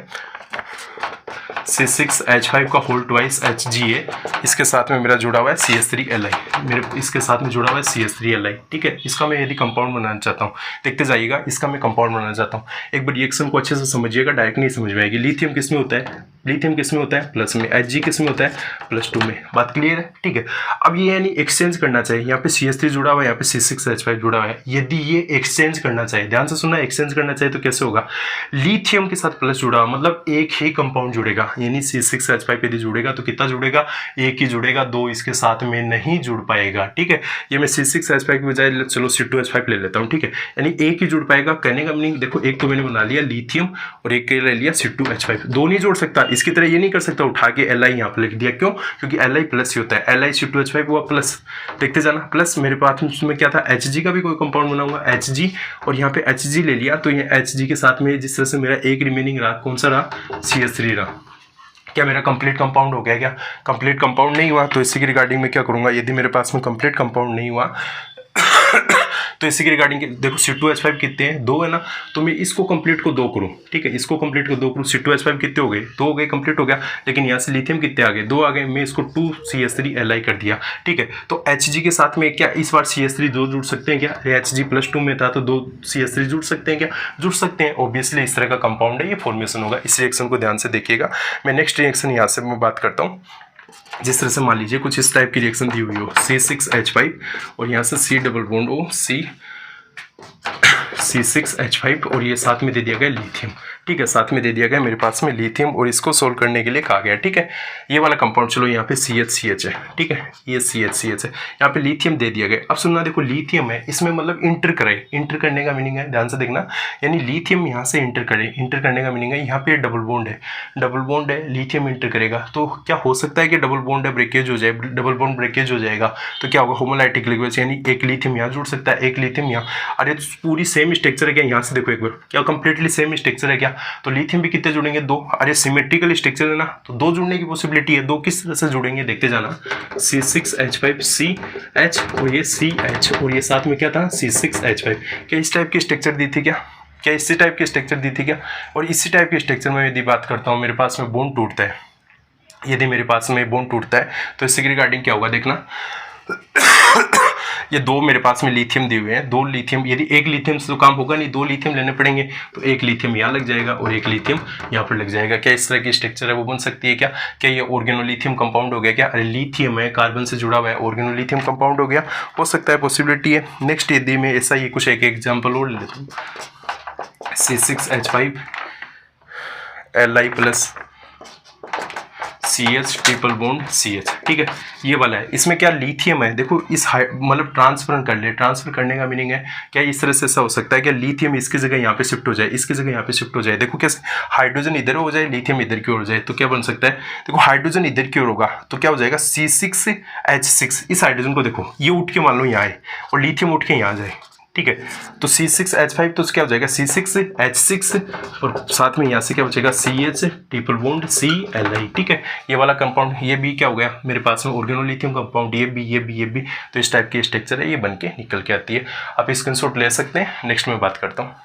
C6H5 का होल ट्वाइस HGA, इसके साथ में मेरा जुड़ा हुआ है CH3Li, मेरे इसके साथ में जुड़ा हुआ है CH3Li, ठीक है। इसका मैं यदि कंपाउंड बनाना चाहता हूँ, देखते जाइएगा, इसका मैं कंपाउंड बनाना चाहता हूँ। एक बार रिएक्शन को अच्छे से समझिएगा, डायरेक्ट नहीं समझ में आएगी। लिथियम किस में होता है, लिथियम किस में होता है, प्लस में। Hg किस में होता है, +2 में। बात क्लियर है, ठीक है। अब ये यानी एक्सचेंज करना चाहिए, यहाँ पे CH3 जुड़ा हुआ है, यहाँ पे C6H5 जुड़ा हुआ है। यदि ये एक्सचेंज करना चाहिए, ध्यान से सुनना, एक्सचेंज करना चाहिए तो कैसे होगा, लिथियम के साथ प्लस जुड़ा हुआ, मतलब एक ही कंपाउंड जुड़ेगा, यानी C6H5 यदि जुड़ेगा तो कितना जुड़ेगा, एक ही जुड़ेगा, 2 इसके साथ में नहीं जुड़ पाएगा, ठीक है। ये मैं C6H5 की बजाय चलो C2H5 ले लेता हूँ, ठीक है, यानी एक ही जुड़ पाएगा। कहने का मीनिंग देखो, एक तो मैंने बना लिया लिथियम और एक ले लिया C2H5, 2 नहीं जोड़ सकता। इसकी तरह ये नहीं कर सकता उठा के Li यहाँ पे लिख दिया, क्यों, क्योंकि Li प्लस ही होता है, Li C2H5 हुआ प्लस, देखते जाना प्लस। मेरे पास में क्या था, Hg का भी कोई कंपाउंड बनाऊंगा, Hg, और यहाँ पे Hg ले लिया, तो ये Hg के साथ में जिस तरह से मेरा एक रिमेनिंग रहा, कौन सा रहा, CH3 रहा। क्या मेरा कंप्लीट कंपाउंड हो गया, क्या कंप्लीट कंपाउंड नहीं हुआ, तो इसी के रिगार्डिंग में क्या करूंगा, यदि मेरे पास में कंप्लीट कंपाउंड नहीं हुआ तो इसी के रिगार्डिंग देखो C2H5 कितने हैं, 2 है ना, तो मैं इसको कंप्लीट को 2 करूं, ठीक है, इसको कंप्लीट को 2 करूं। C2H5 कितने हो गए, 2 हो गए, कंप्लीट हो गया। लेकिन यहाँ से लिथियम कितने आ गए, 2 आ गए, मैं इसको 2CH3Li कर दिया, ठीक है। तो Hg के साथ में क्या इस बार CH3 2 जुड़ सकते हैं क्या, Hg+2 में था तो 2 CH3 जुड़ सकते हैं क्या, जुड़ सकते हैं। ऑब्वियसली इस तरह का कंपाउंड है, ये फॉर्मेशन होगा। इस रिएक्शन को ध्यान से देखिएगा। मैं नेक्स्ट रिएक्शन यहाँ से मैं बात करता हूँ। जिस तरह से मान लीजिए कुछ इस टाइप की रिएक्शन दी हुई हो, C6H5 और यहाँ से C double bond O C6H5 और ये साथ में दे दिया गया लिथियम, ठीक है, साथ में दे दिया गया मेरे पास में लिथियम, और इसको सोल्व करने के लिए कहा गया, ठीक है। ये वाला कंपाउंड चलो यहाँ पे CH है, ठीक है, ये CH है, यहाँ पे लिथियम दे दिया गया। अब सुनना, देखो लिथियम है, इसमें मतलब इंटर करे, इंटर करने का मीनिंग है, ध्यान से देखना, यानी लिथियम यहाँ से इंटर करे, इंटर करने का मीनिंग है यहाँ पे डबल बॉन्ड है, लिथियम इंटर करेगा, तो क्या हो सकता है कि डबल बॉन्ड है ब्रेकेज हो जाए, डबल बॉन्ड ब्रेकेज हो जाएगा, तो क्या होगा, होमोलाइटिक लिगेज, यानी एक लिथियम यहाँ जुड़ सकता है, एक लिथियम यहाँ। अरे पूरी सेम स्ट्रक्चर है क्या, यहाँ से देखो एक बार, क्या कंप्लीटली सेम स्ट्रक्चर है क्या, तो लिथियम भी कितने जुड़ेंगे, 2। अरे सिमेट्रिकल स्ट्रक्चर है ना, तो 2 जुड़ने की पॉसिबिलिटी है। 2 किस तरह से जुड़ेंगे, देखते जाना, C6H5 CH और ये CH और ये साथ में क्या था, C6H5। क्या इस टाइप की स्ट्रक्चर दी थी क्या इसी टाइप की स्ट्रक्चर दी थी क्या। और इसी टाइप की स्ट्रक्चर में यदि बात करता हूँ, मेरे पास में बॉन्ड टूटता है, यदि मेरे पास में बॉन्ड टूटता है तो इसके रिगार्डिंग क्या होगा, देखना ये 2 मेरे पास में लिथियम दिए हुए हैं, 2 लिथियम, यदि एक लिथियम से तो काम होगा नहीं, 2 लिथियम लेने पड़ेंगे, तो एक लिथियम यहाँ लग जाएगा और एक लिथियम यहाँ पर लग जाएगा। क्या इस तरह की स्ट्रक्चर है वो बन सकती है क्या ये ऑर्गेनोलिथियम कंपाउंड हो गया क्या, अरे लिथियम है, कार्बन से जुड़ा हुआ है, ऑर्गेनोलिथियम कंपाउंड हो गया, हो सकता है, पॉसिबिलिटी है। नेक्स्ट यदि मैं ऐसा ही कुछ एक एग्जाम्पल और ले लेता हूँ, C6H5 Li plus CH triple bond CH, ठीक है, ये वाला है। इसमें क्या लिथियम है, देखो इस मतलब ट्रांसफर कर ले, ट्रांसफर करने का मीनिंग है क्या, इस तरह से ऐसा हो सकता है कि लिथियम इसकी जगह यहाँ पे शिफ्ट हो जाए, इसकी जगह यहाँ पे शिफ्ट हो जाए। देखो कैसे, हाइड्रोजन इधर हो जाए, लिथियम इधर की ओर हो जाए, तो क्या बन सकता है, देखो हाइड्रोजन इधर की ओर होगा तो क्या हो जाएगा, C6H6। इस हाइड्रोजन को देखो, ये उठ के मान लो यहाँ आए और लिथियम उठ के यहाँ आ जाए, ठीक है, तो C6H5 तो क्या हो जाएगा C6H6 और साथ में यहाँ से क्या बचेगा CH ट्रिपल बॉन्ड Cli, ठीक है। ये वाला कंपाउंड, ये भी क्या हो गया मेरे पास में ऑर्गेनोलिथियम कंपाउंड, ये भी, तो इस टाइप की स्ट्रक्चर है, ये बन के निकल के आती है। आप स्क्रीनशॉट ले सकते हैं। नेक्स्ट में बात करता हूँ,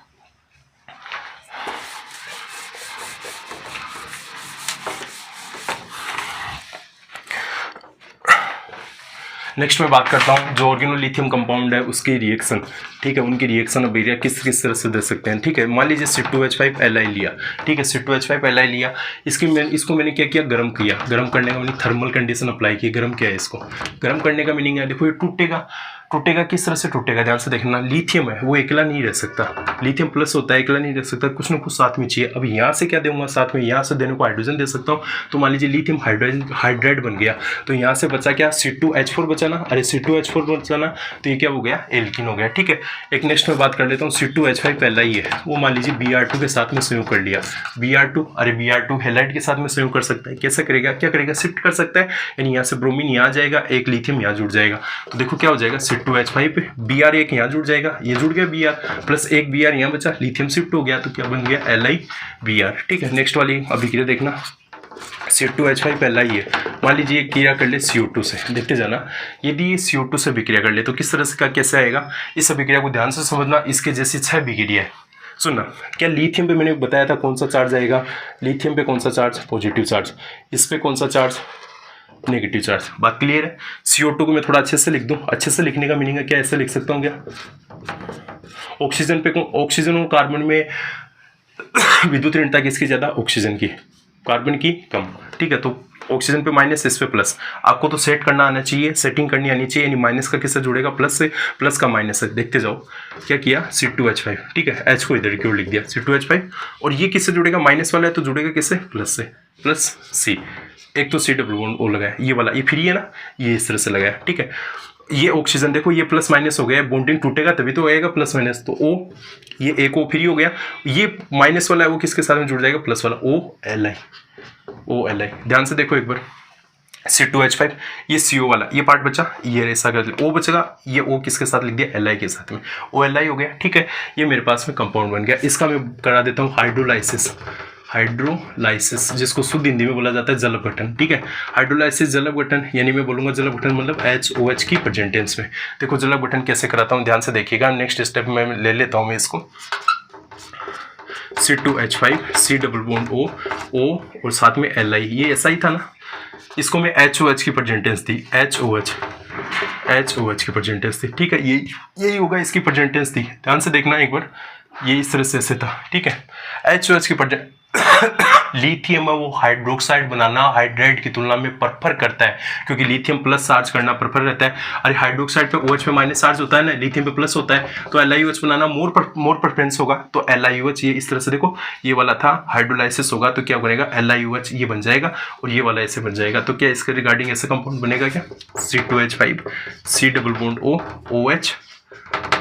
नेक्स्ट मैं बात करता हूँ जो ऑर्गेनोलिथियम कंपाउंड है उसकी रिएक्शन, ठीक है, उनकी रिएक्शन अभिक्रिया किस किस तरह से दे सकते हैं, ठीक है। मान लीजिए C2H5Li लिया, ठीक है, C2H5Li लिया, इसको मैंने क्या किया, गर्म किया। गर्म करने का मीनिंग थर्मल कंडीशन अप्लाई की, गर्म किया है इसको। गर्म करने का मीनिंग है, देखो ये टूटेगा। टूटेगा किस तरह से टूटेगा, ध्यान से देखना। लिथियम है वो अकेला नहीं रह सकता, लिथियम प्लस होता है, अकेला नहीं रह सकता, कुछ ना कुछ साथ में चाहिए। अब यहाँ से क्या दूंगा साथ में, यहाँ से देने को हाइड्रोजन दे सकता हूँ। तो मान लीजिए लिथियम हाइड्राइड बन गया, तो यहाँ से बचा क्या, C2H4 बचा ना, अरे C2H4 बचा ना, तो ये क्या हो गया, एल्कीन हो गया, ठीक है। एक नेक्स्ट में बात कर लेता हूँ, C2H5Li है, वो मान लीजिए Br2 के साथ में संयोग कर लिया। Br2, अरे Br2 हेलाइड के साथ में संयोग कर सकता है, कैसे करेगा, क्या करेगा, शिफ्ट कर सकता है, यानी यहाँ से ब्रोमीन यहाँ जाएगा, एक लिथियम यहाँ जुड़ जाएगा, तो देखो क्या हो जाएगा, C2H5 पे Br एक यहाँ जुड़ जाएगा, ये जुड़ गया Br प्लस एक Br यहाँ बचा, लिथियम शिफ्ट हो गया, तो क्या बन गया, LiBr, ठीक है। नेक्स्ट वाली अभिक्रिया देखना, C2H5Li है, मान लीजिए एक क्रिया कर ले CO2 से, देखते जाना, यदि ये CO2 से अभिक्रिया कर ले तो किस तरह से का कैसे आएगा, इस अभिक्रिया को ध्यान से समझना। इसके जैसी 6 अभिक्रिया है, सुनना। क्या लिथियम पे मैंने बताया था कौन सा चार्ज आएगा, लिथियम पे कौन सा चार्ज, पॉजिटिव चार्ज, इस पे कौन सा चार्ज, नेगेटिव चार्ज, बात क्लियर है। CO2 को मैं थोड़ा अच्छे से लिख दूं, अच्छे से लिखने का मीनिंग है क्या, ऐसे लिख सकता हूँ क्या, ऑक्सीजन पे, ऑक्सीजन और कार्बन में विद्युत ऋणता किसकी ज्यादा, ऑक्सीजन की, कार्बन की कम, ठीक है। तो ऑक्सीजन पे माइनस, इस पे प्लस। आपको तो सेट करना आना चाहिए, सेटिंग करनी आनी चाहिए, यानी माइनस का किससे जुड़ेगा, प्लस से, प्लस का माइनस से। देखते जाओ क्या किया, C2H5, ठीक है, H को इधर की ओर लिख दिया, C2H5, और ये किससे जुड़ेगा, माइनस वाला है तो जुड़ेगा किससे, प्लस से, प्लस C। एक तो C+O लगाया, ये वाला, ये फ्री है ना, ये इस तरह से लगाया, ठीक है। ये ऑक्सीजन देखो, ये प्लस माइनस हो गया, बॉन्डिंग टूटेगा तभी तो आएगा प्लस माइनस, तो O, ये एक O फ्री हो गया, ये माइनस वाला है वो किसके साथ में जुड़ जाएगा, प्लस वाला, OLi। ध्यान से देखो एक बार, C2H5, ये CO वाला, ये पार्ट बचा, ये ऐसा कर O बचेगा, ये O किसके साथ लिख दिया, Li के साथ में, OLi हो गया, ठीक है। ये मेरे पास में कंपाउंड बन गया, इसका मैं करा देता हूँ हाइड्रोलाइसिस। हाइड्रोलाइसिस जिसको शुद्ध हिंदी में बोला जाता है जल अपघटन, ठीक है। हाइड्रोलाइसिस जल अपघटन, यानी मैं बोलूंगा जल अपघटन मतलब HOH की प्रेजेंटेंस में। देखो जल अपघटन कैसे कराता हूँ, ध्यान से देखिएगा। नेक्स्ट स्टेप में ले लेता हूँ मैं इसको, C2H5, C+O, O और साथ में Li, ये ऐसा ही था ना, इसको मैं HOH की प्रेजेंटेंस थी, HOH की प्रेजेंटेंस थी, ठीक है। यही होगा इसकी प्रेजेंटेंस थी, ध्यान से देखना एक बार, ये इस तरह से ऐसे था, ठीक है। HOH की प्रेजेंट लिथियम है वो हाइड्रोक्साइड बनाना हाइड्राइड की तुलना में प्रेफर करता है, क्योंकि लिथियम प्लस चार्ज करना प्रेफर रहता है। अरे हाइड्रोक्साइड पे OH पे माइनस चार्ज होता है ना, लिथियम पे प्लस होता है, तो LiOH बनाना मोर प्रेफरेंस होगा। तो LiOH ये इस तरह से देखो, ये वाला था हाइड्रोलाइसिस होगा तो क्या बनेगा, LiOH ये बन जाएगा, और ये वाला ऐसे बन जाएगा। तो क्या इसके रिगार्डिंग ऐसे कंपाउंड बनेगा क्या, C2H5, C+O, OH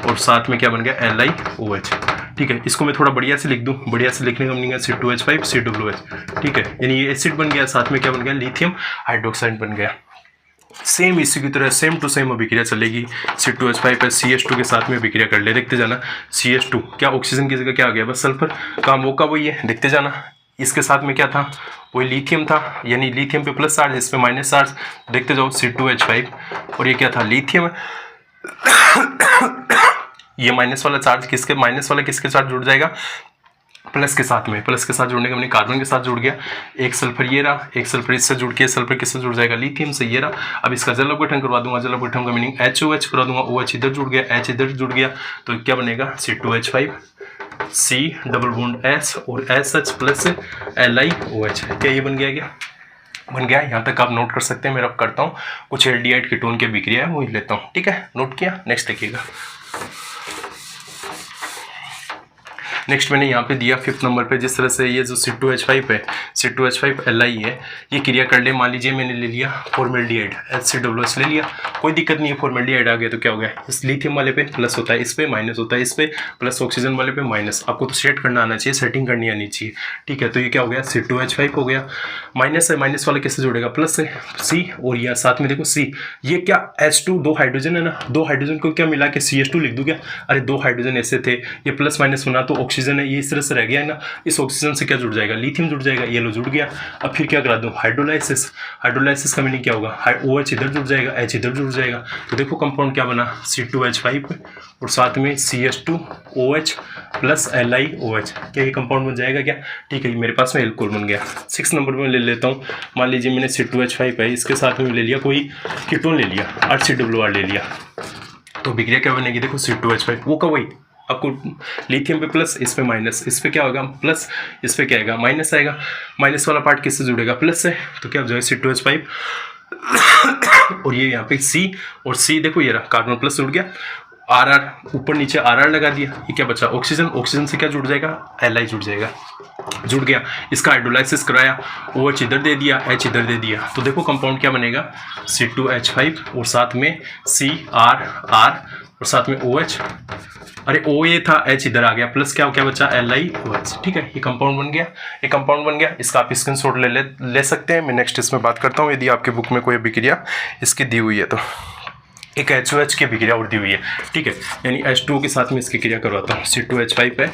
और साथ में क्या बन गया, LiOH, ठीक है। इसको मैं थोड़ा बढ़िया से लिख दूं, बढ़िया से लिखने का मीनिंग है C2H5, C+OH, ठीक है, यानी ये एसिड बन गया, साथ में क्या बन गया, लिथियम हाइड्रोक्साइड बन गया। सेम इसी की तरह सेम टू सेम अभिक्रिया चलेगी, C2H5 पर CH2 के साथ में अभिक्रिया कर ले, देखते जाना। CH2 क्या ऑक्सीजन की जगह क्या आ गया, बस सल्फर, काम वो का वही है, देखते जाना। इसके साथ में क्या था, वही लिथियम था, यानी लिथियम पे प्लस चार्ज, इस पे माइनस चार्ज, देखते जाओ C2H5, और ये क्या था, लिथियम है। ये माइनस वाला चार्ज किसके, माइनस वाला किसके साथ जुड़ जाएगा, प्लस के साथ में, प्लस के साथ जुड़ने का मैंने कार्बन के साथ जुड़ गया, एक सल्फर ये रहा, एक सल्फर इससे जुड़ के, सल्फर किससे जुड़ जाएगा, लिथियम से, ये रहा। अब इसका जल अपघटन करवा दूंगा, जल अपघटन का मीनिंग HOH करा दूंगा, OH इधर जुड़ गया, H इधर जुड़ गया, तो क्या बनेगा, C2H5, C+S और SH प्लस LiOH, क्या ये बन गया, क्या बन गया। यहाँ तक आप नोट कर सकते हैं। मैं अब करता हूँ कुछ एल्डिहाइड कीटोन की अभिक्रिया है वो लेता हूँ, ठीक है, नोट किया। नेक्स्ट देखिएगा, नेक्स्ट मैंने यहाँ पे दिया 5th नंबर पे, जिस तरह से ये जो C2H5 है, C2H5Li है, ये क्रिया कर ले। मान लीजिए मैंने ले लिया फॉर्मेल्डिहाइड, HCOH ले लिया, कोई दिक्कत नहीं है, फॉर्मेल्डिहाइड आ गया तो क्या हो गया, इस लिथियम वाले पे प्लस होता है, इस पे माइनस होता है, इस पे प्लस, ऑक्सीजन वाले पे माइनस। आपको तो सेट करना आना चाहिए, सेटिंग करनी आनी चाहिए, ठीक है। तो ये क्या हो गया, C2H5 हो गया, माइनस है, माइनस वाला किससे जुड़ेगा, प्लस से, C, और यहाँ साथ में देखो C, ये क्या H2, 2 हाइड्रोजन है ना, 2 हाइड्रोजन को क्या मिला के CH2 लिख दूँ क्या, अरे 2 हाइड्रोजन ऐसे थे, ये प्लस माइनस होना तो ऑक्सीजन ऑक्सीजन है ये इस तरह से रह गया है ना, इस ऑक्सीजन से क्या जुड़ जाएगा, लिथियम जुड़ जाएगा, ये लो जुड़ गया। अब फिर क्या करा दूँ, हाइड्रोलाइसिस। हाइड्रोलाइसिस का मीनिंग क्या होगा, OH इधर जुड़ जाएगा, H इधर जुड़ जाएगा। तो देखो कंपाउंड क्या बना, C2H5 और साथ में CH2OH प्लस LiOH। क्या ये कंपाउंड बन जाएगा क्या, ठीक है, मेरे पास में एल्कोहल बन गया। 6 नंबर में ले लेता हूँ, मान लीजिए मैंने C2H5 है, इसके साथ में ले लिया कोई कीटोन ले लिया, RCWR ले लिया, तो बिक्रिया क्या बनेगी, देखो C2H5 वो का वही, आपको लिथियम पे प्लस, इस पे माइनस, इस पे क्या होगा प्लस, इस पे क्या आएगा माइनस आएगा। माइनस वाला पार्ट किससे जुड़ेगा, प्लस से, तो क्या हो जाएगा C2H5 और ये यहाँ पे C और C देखो ये रहा कार्बन प्लस जुड़ गया, RR ऊपर नीचे RR लगा दिया, ये क्या बचा ऑक्सीजन, ऑक्सीजन से क्या जुड़ जाएगा Li जुड़ जाएगा, जुड़ गया। इसका हाइड्रोलाइसिस कराया, OH इधर दे दिया, H इधर दे दिया, तो देखो कंपाउंड क्या बनेगा C2H5 और साथ में CRR और साथ में OH, अरे O ये था, H इधर आ गया, प्लस क्या क्या बचा LiOH, ठीक है, ये कंपाउंड बन गया, ये कंपाउंड बन गया। इसका आप स्क्रीनशॉट ले सकते हैं। मैं नेक्स्ट इसमें बात करता हूँ, यदि आपके बुक में कोई अभिक्रिया इसकी दी हुई है तो एक HOH की अभिक्रिया और दी हुई है, ठीक है, यानी H2O के साथ में इसकी क्रिया करवाता हूँ। C2H5 है,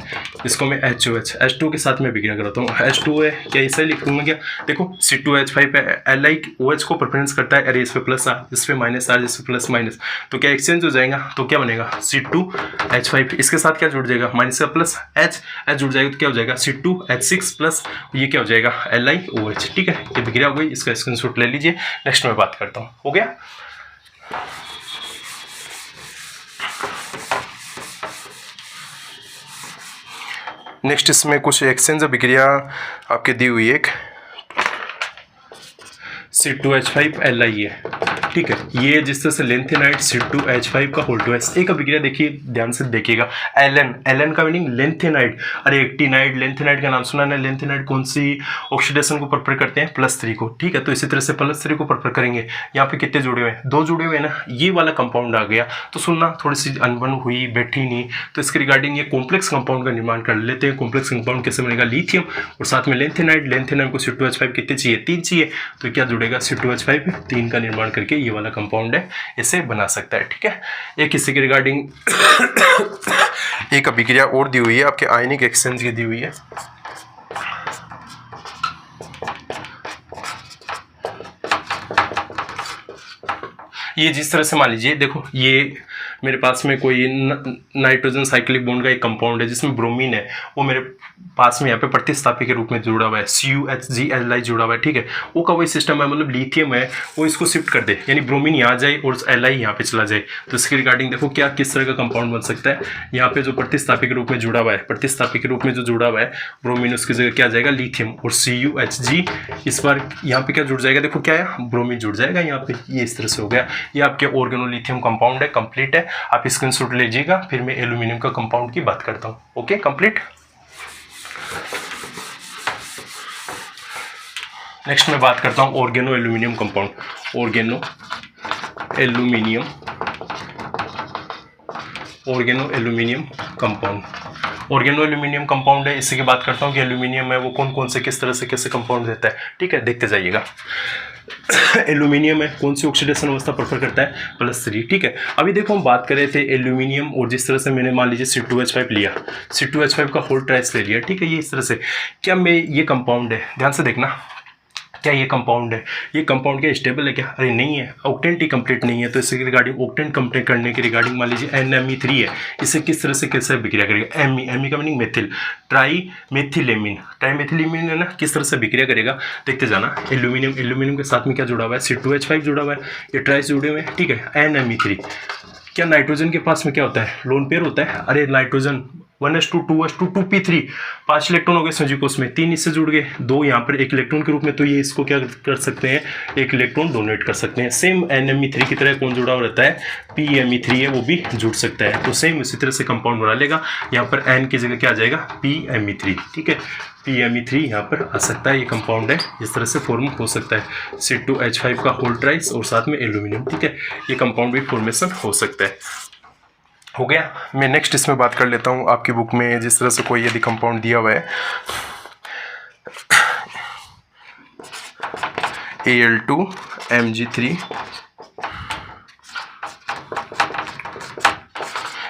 इसको मैं HOH H2O के साथ में अभिक्रिया करवाता हूँ। H2O है, क्या इसे लिख दूंगा क्या, देखो C2H5 है, LiOH को प्रेफरेंस करता है, अरे इस पे प्लस आ, इस पे माइनस आ, इस पे प्लस माइनस, तो क्या एक्सचेंज हो जाएगा, तो क्या बनेगा C2H5, इसके साथ क्या जुड़ जाएगा माइनस का प्लस H जुड़ जाएगा, तो क्या हो जाएगा C2H6 प्लस ये क्या हो जाएगा LiOH, ठीक है, ये अभिक्रिया हो गई, इसका स्क्रीनशॉट ले लीजिए। नेक्स्ट मैं बात करता हूँ, हो गया। नेक्स्ट इसमें कुछ एक्सचेंज अभिक्रिया आपके दी हुई है, एक C2H5 Li है, ठीक है, ये जिस तरह से लेंथेनाइड C2H5 का होल टू एस, एक अभिक्रिया देखिए ध्यान से देखिएगा, एलन का मीनिंग लेंथेनाइड, अरे एक्टिनाइड, लेंथेनाइड का नाम सुना है, लेंथेनाइड कौन सी ऑक्सीडेशन को प्रेफर करते हैं, +3 को, ठीक है, तो इसी तरह से +3 को प्रेफर करेंगे। यहाँ पे कितने जुड़े हुए हैं, 2 जुड़े हुए हैं ना, ये वाला कंपाउंड आ गया, तो सुनना थोड़ी सी अनबन हुई, बैठी नहीं, तो इसके रिगार्डिंग ये कॉम्प्लेक्स कंपाउंड का निर्माण कर लेते हैं। कॉम्प्लेक्स कंपाउंड कैसे बनेगा, लिथियम और साथ में लेंथेनाइड, लेंथेनाइड को C2H5 कितने चाहिए, 3 चाहिए, तो क्या जुड़ेगा C2H5 3 का निर्माण करके ये वाला कंपाउंड है, इसे बना सकता है, ठीक है। एक इसी के रिगार्डिंग एक अभिक्रिया और दी हुई है आपके आयनिक एक्सचेंज की दी हुई है। ये जिस तरह से मान लीजिए, देखो ये मेरे पास में कोई नाइट्रोजन साइक्लिक बॉन्ड का एक कंपाउंड है जिसमें ब्रोमीन है, वो मेरे पास में यहाँ पे प्रतिस्थापी के रूप में जुड़ा हुआ है, CuHgLi जुड़ा हुआ है, ठीक है, वो का वही सिस्टम है, मतलब लिथियम है, वो इसको शिफ्ट कर दे, यानी ब्रोमीन यहाँ जाए और Li यहाँ पे चला जाए, तो इसके रिगार्डिंग देखो क्या किस तरह का कंपाउंड बन सकता है। यहाँ पे जो प्रतिस्थापी के रूप में जुड़ा हुआ है, प्रतिस्थापी के रूप में जो जुड़ा हुआ है ब्रोमीन, उसकी जगह क्या जाएगा लिथियम, और CuHg इस बार यहाँ पे क्या जुड़ जाएगा, देखो क्या है ब्रोमीन जुड़ जाएगा यहाँ पे, ये इस तरह से हो गया। ये आपके ऑर्गेनोलिथियम कंपाउंड है, कंप्लीट है, आप स्क्रीनशॉट लीजिएगा, फिर मैं एल्यूमिनियम का कंपाउंड की बात करता हूँ। Okay, complete. नेक्स्ट मैं बात करता हूँ organo aluminium compound, organo aluminium compound, organo aluminium compound है, इसी की बात करता हूँ कि एल्यूमिनियम है वो कौन कौन से किस तरह से कैसे कंपाउंड देता है, ठीक है, देखते जाइएगा। एल्यूमिनियम है, कौन सी ऑक्सीडेशन अवस्था प्रेफर करता है, +3, ठीक है। अभी देखो हम बात कर रहे थे एल्यूमिनियम, और जिस तरह से मैंने मान लीजिए C2H5 लिया, C2H5 का होल ट्राइस ले लिया, ठीक है, ये इस तरह से, क्या मैं ये कंपाउंड है, ध्यान से देखना, क्या ये कंपाउंड है, ये कंपाउंड क्या स्टेबल है क्या, अरे नहीं है, ऑक्टेंट ही कंप्लीट नहीं है, तो इसके रिगार्डिंग ऑक्टेंट कंप्लीट करने के रिगार्डिंग मान लीजिए NMe3 है, इसे किस तरह से कैसे अभिक्रिया करेगा, Me का मीनिंग मेथिल, ट्राईमेथिलेमिन है ना, किस तरह से अभिक्रिया करेगा देखते जाना। एल्यूमिनियम के साथ में क्या जुड़ा हुआ है, C2H5 जुड़ा हुआ है, ये ट्राइस जुड़े हुए हैं, ठीक है, NMe3। क्या नाइट्रोजन के पास में क्या होता है, लोन पेयर होता है, अरे nitrogen 1s2 2s2 2p3, 5 electron हो गए संयुग्कोष में, 3 इससे जुड़ गए, 2 यहाँ पर एक इलेक्ट्रॉन के रूप में, तो ये इसको क्या कर सकते हैं, एक इलेक्ट्रॉन डोनेट कर सकते हैं। सेम NMe3 की तरह कौन जुड़ा हुआ रहता है, PMe3 है, वो भी जुड़ सकता है, तो सेम इसी तरह से कंपाउंड बना लेगा। यहाँ पर N की जगह क्या आ जाएगा, PMe3, ठीक है, PMe3 यहाँ पर आ सकता है, ये कंपाउंड है, इस तरह से फॉर्म हो सकता है, C2H5 का होल ट्राइस और साथ में एल्यूमिनियम, ठीक है, ये कंपाउंड भी फॉर्मेशन हो सकता है। हो गया। मैं नेक्स्ट इसमें बात कर लेता हूँ, आपकी बुक में जिस तरह से कोई यदि कंपाउंड दिया हुआ है Al2Mg3,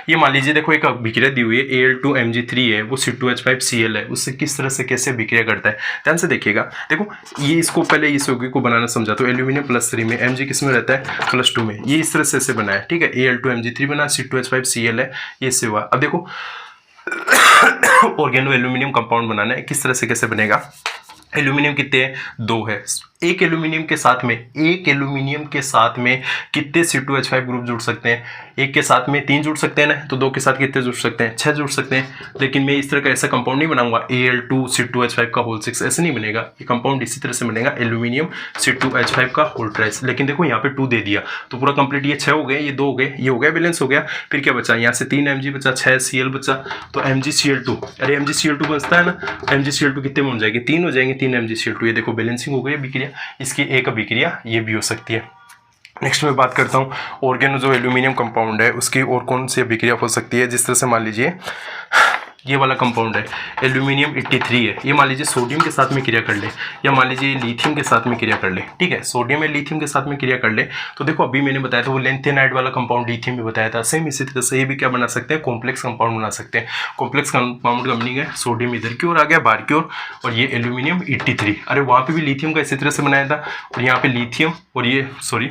ये मान लीजिए देखो एक अभिक्रिया दी हुई है Al2Mg3 है, वो C2H5Cl है, उससे किस तरह से कैसे अभिक्रिया करता है ध्यान से देखिएगा। देखो ये इसको पहले इस यौगिक को बनाना समझा, तो एल्यूमिनियम +3 में, Mg किस में रहता है +2 में, ये इस तरह से बना है, ठीक है। Al2Mg3 बना, C2H5Cl है, ये इससे हुआ। अब देखो ऑर्गेनो एल्यूमिनियम कंपाउंड बनाना है, किस तरह से कैसे बनेगा। एल्यूमिनियम कितने हैं 2 है, एक एल्यूमिनियम के साथ में कितने C2H5 ग्रुप जुड़ सकते हैं, एक के साथ में 3 जुड़ सकते हैं ना, तो 2 के साथ कितने जुड़ सकते हैं 6 जुड़ सकते हैं। लेकिन मैं इस तरह का ऐसा कंपाउंड नहीं बनाऊंगा Al2C2H5 का होल 6, ऐसे नहीं बनेगा। ये कंपाउंड इसी तरह से बनेगा एल्यूमिनियम C2H5 का होल ट्राइस। लेकिन देखो यहाँ पे 2 दे दिया तो पूरा कंप्लीट, ये 6 हो गए, ये 2 हो गए, ये हो गया बैलेंस हो गया। फिर क्या बचा, यहाँ से 3 Mg बचा, 6 Cl बचा, तो MgCl2, अरे MgCl2 बचता है ना, MgCl2 कितने में हो जाएंगे 3 हो जाएंगे, 3 MgCl2, ये देखो बैलेंसिंग हो गई अभिक्रिया। इसकी एक अभिक्रिया ये भी हो सकती है। नेक्स्ट मैं बात करता हूँ ऑर्गेनो जो एल्यूमिनियम कंपाउंड है उसकी और कौन सी अभिक्रिया हो सकती है। जिस तरह से मान लीजिए ये वाला कंपाउंड है एल्यूमिनियम 83 है, ये मान लीजिए सोडियम के साथ में क्रिया कर ले, या मान लीजिए लिथियम के साथ में क्रिया कर ले, ठीक है। सोडियम या लिथियम के साथ में क्रिया कर ले, तो देखो अभी मैंने बताया था वो लेंथेनाइड वाला कंपाउंड लिथियम भी बताया था, सेम इसी तरह से ये भी क्या बना सकते हैं कॉम्प्लेक्स कंपाउंड बना सकते हैं। कॉम्प्लेक्स कंपाउंड का मीनिंग है सोडियम इधर की ओर आ गया बाहर की ओर, और ये एल्यूमिनियम 83, अरे वहाँ पे भी लिथियम का इसी तरह से बनाया था, और यहाँ पे लिथियम और ये सॉरी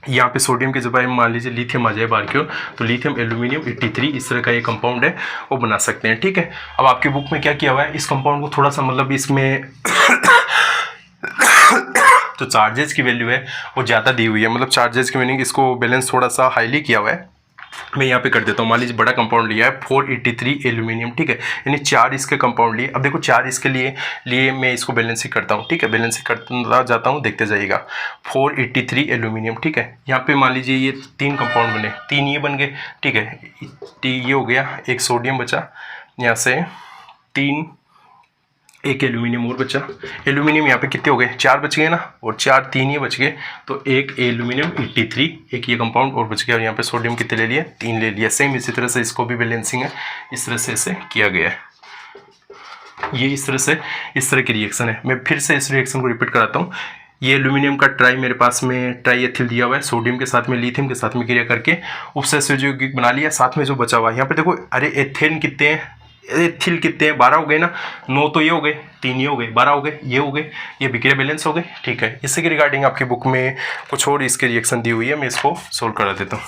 यहाँ पे सोडियम के जगह मान लीजिए लिथियम आ जाए बाहर की ओर, तो लिथियम एल्यूमिनियम 83 इस तरह का ये कंपाउंड है वो बना सकते हैं, ठीक है। अब आपकी बुक में क्या किया हुआ है, इस कंपाउंड को थोड़ा सा मतलब इसमें तो चार्जेस की वैल्यू है वो ज़्यादा दी हुई है, मतलब चार्जेस की मीनिंग इसको बैलेंस थोड़ा सा हाईली किया हुआ है। मैं यहाँ पे कर देता हूँ, मान लीजिए बड़ा कंपाउंड लिया है 483 एल्यूमिनियम, ठीक है, यानी 4 इसके कंपाउंड लिए। अब देखो 4 इसके लिए मैं इसको बैलेंसिंग करता हूँ, ठीक है, बैलेंसिंग करता जाता हूँ, देखते जाइएगा। 483 एल्यूमिनियम, ठीक है, यहाँ पे मान लीजिए ये 3 कंपाउंड बने, 3 ये बन गए, ठीक है, ये हो गया, एक सोडियम बचा, यहाँ से 3 एक एल्यूमिनियम और बचा। एल्यूमिनियम यहाँ पे कितने हो गए 4 बच गए ना, और 4 3 ये बच गए, तो एक एल्यूमिनियम 83 एक ये कंपाउंड और बच गया, और यहाँ पे सोडियम कितने ले लिए 3 ले लिया। सेम इसी तरह से इसको भी बैलेंसिंग है, इस तरह से इसे किया गया है। ये इस तरह की रिएक्शन है। मैं फिर से इस रिएक्शन को रिपीट कराता हूँ। ये एल्यूमिनियम का ट्राई मेरे पास में ट्राई एथिल दिया हुआ है, सोडियम के साथ में लिथियम के साथ में क्रिया करके उपसर्जक यौगिक बना लिया, साथ में जो बचा हुआ है यहाँ पे देखो, अरे एथेन कितने हैं, एथिल कितने हैं 12 हो गए ना, 9 तो ये हो गए, 3 ये हो गए, 12 हो गए, ये हो गए, ये विक्रिया बैलेंस हो गए, ठीक है। इससे के रिगार्डिंग आपकी बुक में कुछ और इसके रिएक्शन दी हुई है, मैं इसको सोल्व करा देता हूँ।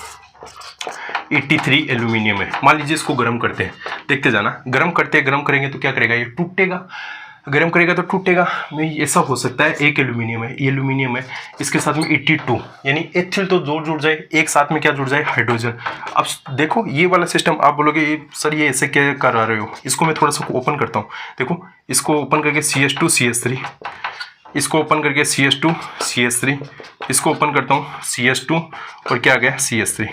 83 एल्यूमिनियम है, मान लीजिए इसको गर्म करते हैं, देखते जाना, गर्म करेंगे तो क्या करेगा, ये टूटेगा, गर्म करेगा तो टूटेगा। ऐसा हो सकता है एक एल्यूमिनियम है, ये एल्यूमिनियम है, इसके साथ में 82 यानी एथिल तो जुड़ जाए, एक साथ में क्या जुड़ जाए हाइड्रोजन। अब देखो ये वाला सिस्टम, आप बोलोगे सर ये ऐसे क्या करा रहे हो, इसको मैं थोड़ा सा ओपन करता हूँ। देखो इसको ओपन करके CH2 CH3, इसको ओपन करके CH2 CH3, इसको ओपन करता हूँ CH2 और क्या आ गया CH3।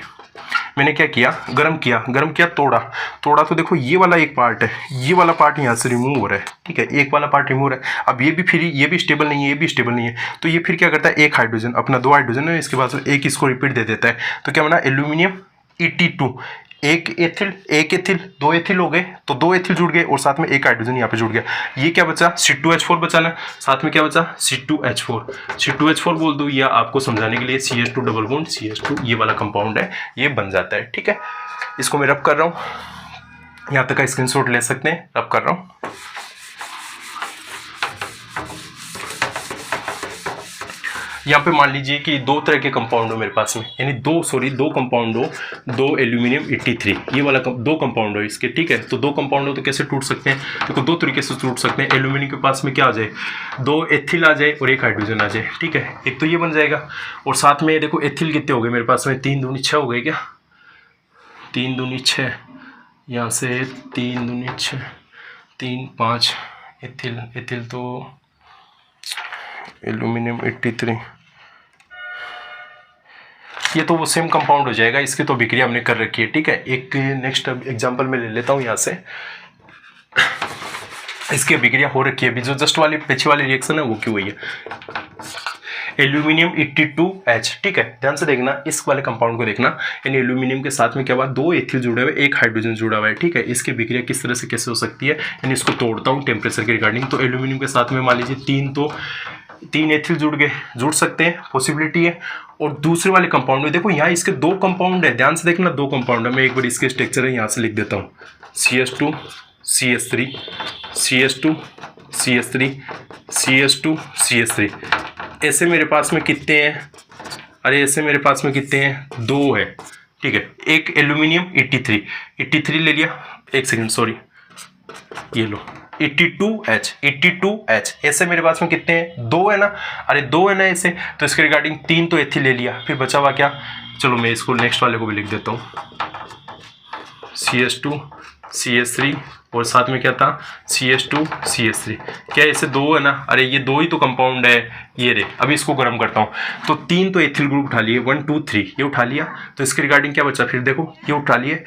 मैंने क्या किया, गरम किया, तोड़ा तो देखो ये वाला एक पार्ट है, ये वाला पार्ट यहाँ से रिमूव हो रहा है, ठीक है, एक वाला पार्ट रिमूव हो रहा है। अब ये भी फिर ये भी स्टेबल नहीं है, ये भी स्टेबल नहीं है, तो ये फिर क्या करता है, एक हाइड्रोजन अपना 2 हाइड्रोजन है, इसके बाद एक इसको रिपीट दे देता है, तो क्या बना एल्यूमिनियम 82, एक एथिल 2 एथिल हो गए, तो 2 एथिल जुड़ गए और साथ में एक हाइड्रोजन यहाँ पे जुड़ गया। ये क्या बचा C2H4 बचा ना, साथ में क्या बचा C2H4 बोल दो, या आपको समझाने के लिए CH2 डबल बॉन्ड CH2 ये वाला कंपाउंड है, ये बन जाता है, ठीक है। इसको मैं रब कर रहा हूँ, यहाँ तक का स्क्रीनशॉट ले सकते हैं, रब कर रहा हूँ। यहाँ पे मान लीजिए कि 2 तरह के कंपाउंड हो मेरे पास में, यानी दो कंपाउंड हो, 2 एल्यूमिनियम 83 ये वाला 2 कंपाउंड हो इसके, ठीक है। तो 2 कंपाउंड हो तो कैसे टूट सकते हैं, देखो 2 तरीके से टूट सकते हैं। एल्यूमिनियम के पास में क्या आ जाए, 2 एथिल आ जाए और एक हाइड्रोजन आ जाए, ठीक है, एक तो ये बन जाएगा, और साथ में देखो एथिल कितने हो गए मेरे पास में, 3 दूनी 6 हो गए, क्या 3 दूनी 6, यहाँ से 3 दूनी 6, 3 5 एथिल तो एल्यूमिनियम 83, ये तो वो सेम कंपाउंड हो जाएगा, इसकी तो विक्रिया हमने कर रखी है, ठीक है। एक नेक्स्ट एग्जांपल मैं ले लेता हूँ यहाँ से, इसकी विक्रिया हो रखी है अभी, जो जस्ट वाली पीछे वाली रिएक्शन है वो क्यों हुई है, एल्यूमिनियम 82H, ठीक है, ध्यान से देखना, इस वाले कंपाउंड को देखना, यानी एल्यूमिनियम के साथ में क्या हुआ, 2 एथिल जुड़े हुए, एक हाइड्रोजन जुड़ा हुआ है, ठीक है। इसकी विक्रिया किस तरह से कैसे हो सकती है, यानी इसको तोड़ता हूँ टेम्परेचर के रिगार्डिंग, तो एल्यूमिनियम के साथ में मान लीजिए 3 तो 3 एथिल जुड़ सकते हैं, पॉसिबिलिटी है। और दूसरे वाले कंपाउंड में देखो यहाँ इसके 2 कंपाउंड है, ध्यान से देखना 2 कंपाउंड है। मैं एक बार इसके स्ट्रक्चर है यहाँ से लिख देता हूँ, CH2 CH3 CH2 CH3 CH2 CH3। ऐसे मेरे पास में कितने हैं, अरे ऐसे मेरे पास में कितने हैं, 2 है, ठीक है। एक एल्यूमिनियम 83 ले लिया, एक सेकंड सॉरी, ये लो 82H ऐसे मेरे पास में कितने हैं, 2 है ना, अरे 2 है ना ऐसे, तो इसके रिगार्डिंग 3 तो एथिल ले लिया, फिर बचा हुआ क्या, चलो मैं इसको नेक्स्ट वाले को भी लिख देता हूँ, CH2 CH3 और साथ में क्या था, CH2 CH3। क्या ऐसे 2 है ना, अरे ये 2 ही तो कंपाउंड है, ये रे। अभी इसको गर्म करता हूँ, तो 3 तो एथिल ग्रुप उठा लिए, 1 2 3 ये उठा लिया, तो इसके रिगार्डिंग क्या बचा, फिर देखो ये उठा लिए,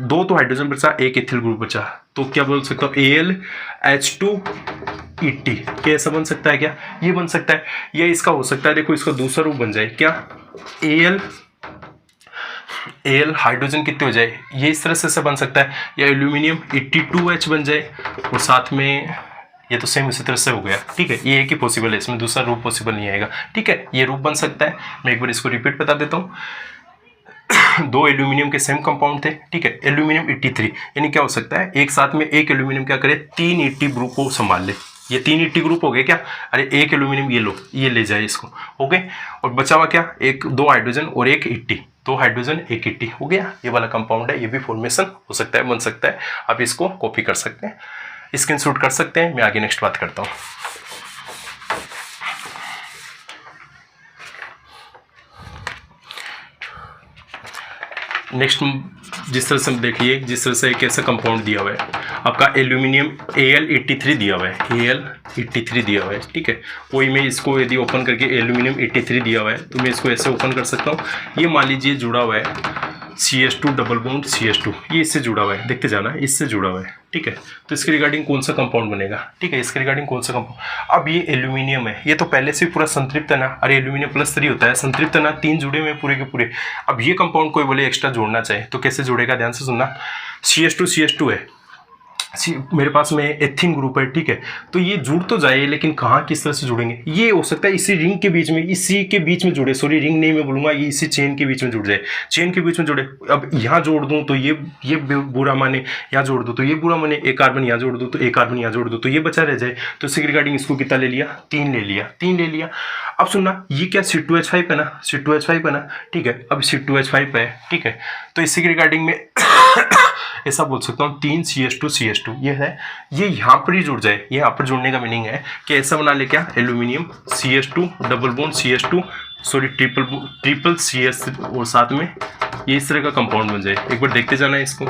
2 तो हाइड्रोजन बचा, 1 एथिल ग्रुप बचा, तो क्या बोल सकता हूँ, AlH2ET। क्या ऐसा बन सकता है क्या, ये बन सकता है, ये इसका हो सकता है, देखो इसका दूसरा रूप बन जाए क्या, Al हाइड्रोजन कितने हो जाए, ये इस तरह से बन सकता है, या एल्यूमिनियम 82H बन जाए, और साथ में ये तो सेम उसी तरह से हो गया, ठीक है। ये एक ही पॉसिबल है, इसमें दूसरा रूप पॉसिबल नहीं आएगा, ठीक है। ये रूप बन सकता है, मैं एक बार इसको रिपीट बता देता हूँ। 2 एल्यूमिनियम के सेम कंपाउंड थे, ठीक है, एल्यूमिनियम 83, यानी क्या हो सकता है, एक साथ में एक एल्यूमिनियम क्या करे, 3 ET ग्रुप को संभाल ले, ये 3 ET ग्रुप हो गए क्या, अरे एक एल्यूमिनियम ये लो, ये ले जाए इसको, हो गए, और बचा हुआ क्या, 2 हाइड्रोजन और 1 ET, 2 हाइड्रोजन 1 ET हो गया, ये वाला कंपाउंड है, ये भी फॉर्मेशन हो सकता है, बन सकता है। आप इसको कॉपी कर सकते हैं, स्क्रीनशॉट कर सकते हैं, मैं आगे नेक्स्ट बात करता हूँ। नेक्स्ट जिस तरह से देखिए, जिस तरह से एक ऐसा कंपाउंड दिया हुआ है आपका, एल्यूमिनियम Al83 दिया हुआ है, Al83 दिया हुआ है, ठीक है। वही मैं इसको यदि ओपन करके एल्यूमिनियम 83 दिया हुआ है, तो मैं इसको ऐसे ओपन कर सकता हूँ। ये मान लीजिए जुड़ा हुआ है CH2 डबल बॉन्ड CH2, ये इससे जुड़ा हुआ है, देखते जाना, इससे जुड़ा हुआ है, ठीक है। तो इसके रिगार्डिंग कौन सा कंपाउंड बनेगा, ठीक है, इसके रिगार्डिंग कौन सा कंपाउंड, अब ये एल्यूमिनियम है, ये तो पहले से पूरा संतृप्त है ना, अरे एल्यूमिनियम +3 होता है, संतृप्त है ना, 3 जुड़े हुए पूरे के पूरे। अब ये कंपाउंड कोई बोले एक्स्ट्रा जोड़ना चाहे तो कैसे जोड़ेगा, ध्यान से सुनना। CH2 है, मेरे पास में एथिन ग्रुप है, ठीक है, तो ये जुड़ तो जाए, लेकिन कहाँ किस तरह से जुड़ेंगे, ये हो सकता है इसी रिंग के बीच में, इसी के बीच में जुड़े, सॉरी रिंग नहीं मैं बोलूँगा, ये इसी चेन के बीच में जुड़ जाए, चेन के बीच में जुड़े। अब यहाँ जोड़ दूँ तो ये बुरा माने, यहाँ जोड़ दूँ तो ये बुरा माने, एक कार्बन यहाँ जोड़ दूँ तो एक कार्बन यहाँ जोड़ दूँ तो ये बचा रह जाए। तो इसके रिगार्डिंग इसको कितना ले लिया, 3 ले लिया। अब सुनना, ये क्या C2H5 है ना, C2H5 है ना, ठीक है, अब C2H5 है, ठीक है, तो इसी के रिगार्डिंग में ऐसा बोल सकता हूँ 3 CH2 ये है, ये यहाँ पर ही जुड़ जाए। ये यहाँ पर जुड़ने का मीनिंग है कि ऐसा बना ले क्या, aluminium CH2 double bond CH2 sorry triple CH और साथ में ये इस तरह का कंपाउंड बन जाए। एक बार देखते जाना है इसको,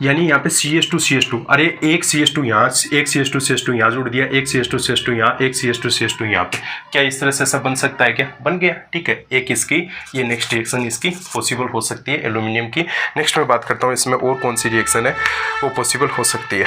यानी यहाँ पे CH2 अरे एक CH2 यहाँ, एक CH2 यहाँ जोड़ दिया, एक CH2 यहाँ, एक CH2 यहाँ पे, क्या इस तरह से ऐसा बन सकता है क्या, बन गया, ठीक है। एक इसकी ये नेक्स्ट रिएक्शन इसकी पॉसिबल हो सकती है एल्यूमिनियम की। नेक्स्ट मैं बात करता हूँ इसमें और कौन सी रिएक्शन है वो पॉसिबल हो सकती है।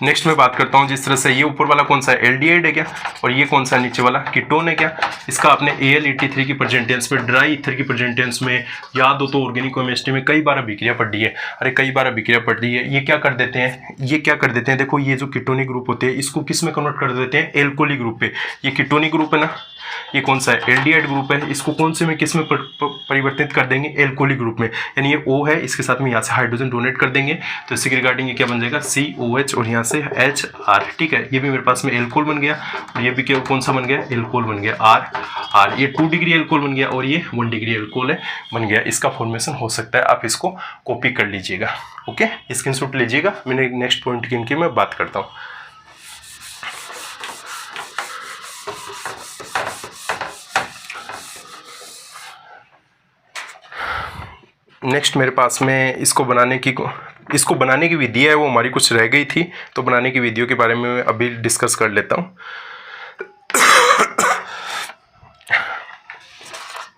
नेक्स्ट मैं बात करता हूँ जिस तरह से ये ऊपर वाला कौन सा है, एल्डिहाइड है क्या, और ये कौन सा नीचे वाला कीटोन है क्या। इसका आपने Al83 की प्रेजेंटेंस में, ड्राई ईथर की प्रेजेंटेंस में याद हो तो ऑर्गेनिक केमिस्ट्री में कई बार अभिक्रिया पढ़ी है, अरे कई बार अभिक्रिया पढ़ी है। ये क्या कर देते हैं, देखो ये जो कीटोनिक ग्रुप होते हैं इसको किस में कन्वर्ट कर देते हैं, एल्कोली ग्रुप पे। ये कीटोनिक ग्रुप है ना, ये कौन सा है, एल्डिहाइड ग्रुप है, इसको कौन से में किस में परिवर्तित कर देंगे, एल्कोली ग्रुप में। यानी ये O है, इसके साथ में यहाँ से हाइड्रोजन डोनेट कर देंगे तो इसके रिगार्डिंग ये क्या बन जाएगा, COH और यहाँ से HR, ठीक है। ये भी मेरे पास में एल्कोल बन गया, और ये भी क्या कौन सा बन गया, एल्कोल बन गया, R। ये 2 डिग्री एल्कोल बन गया और ये 1 डिग्री एल्कोल है बन गया। इसका फॉर्मेशन हो सकता है, आप इसको कॉपी कर लीजिएगा, ओके, स्क्रीनशॉट लीजिएगा। मैंने नेक्स्ट पॉइंट की मैं बात करता हूँ। नेक्स्ट मेरे पास में इसको बनाने की विधि है, वो हमारी कुछ रह गई थी, तो बनाने की विधियों के बारे में मैं अभी डिस्कस कर लेता हूँ।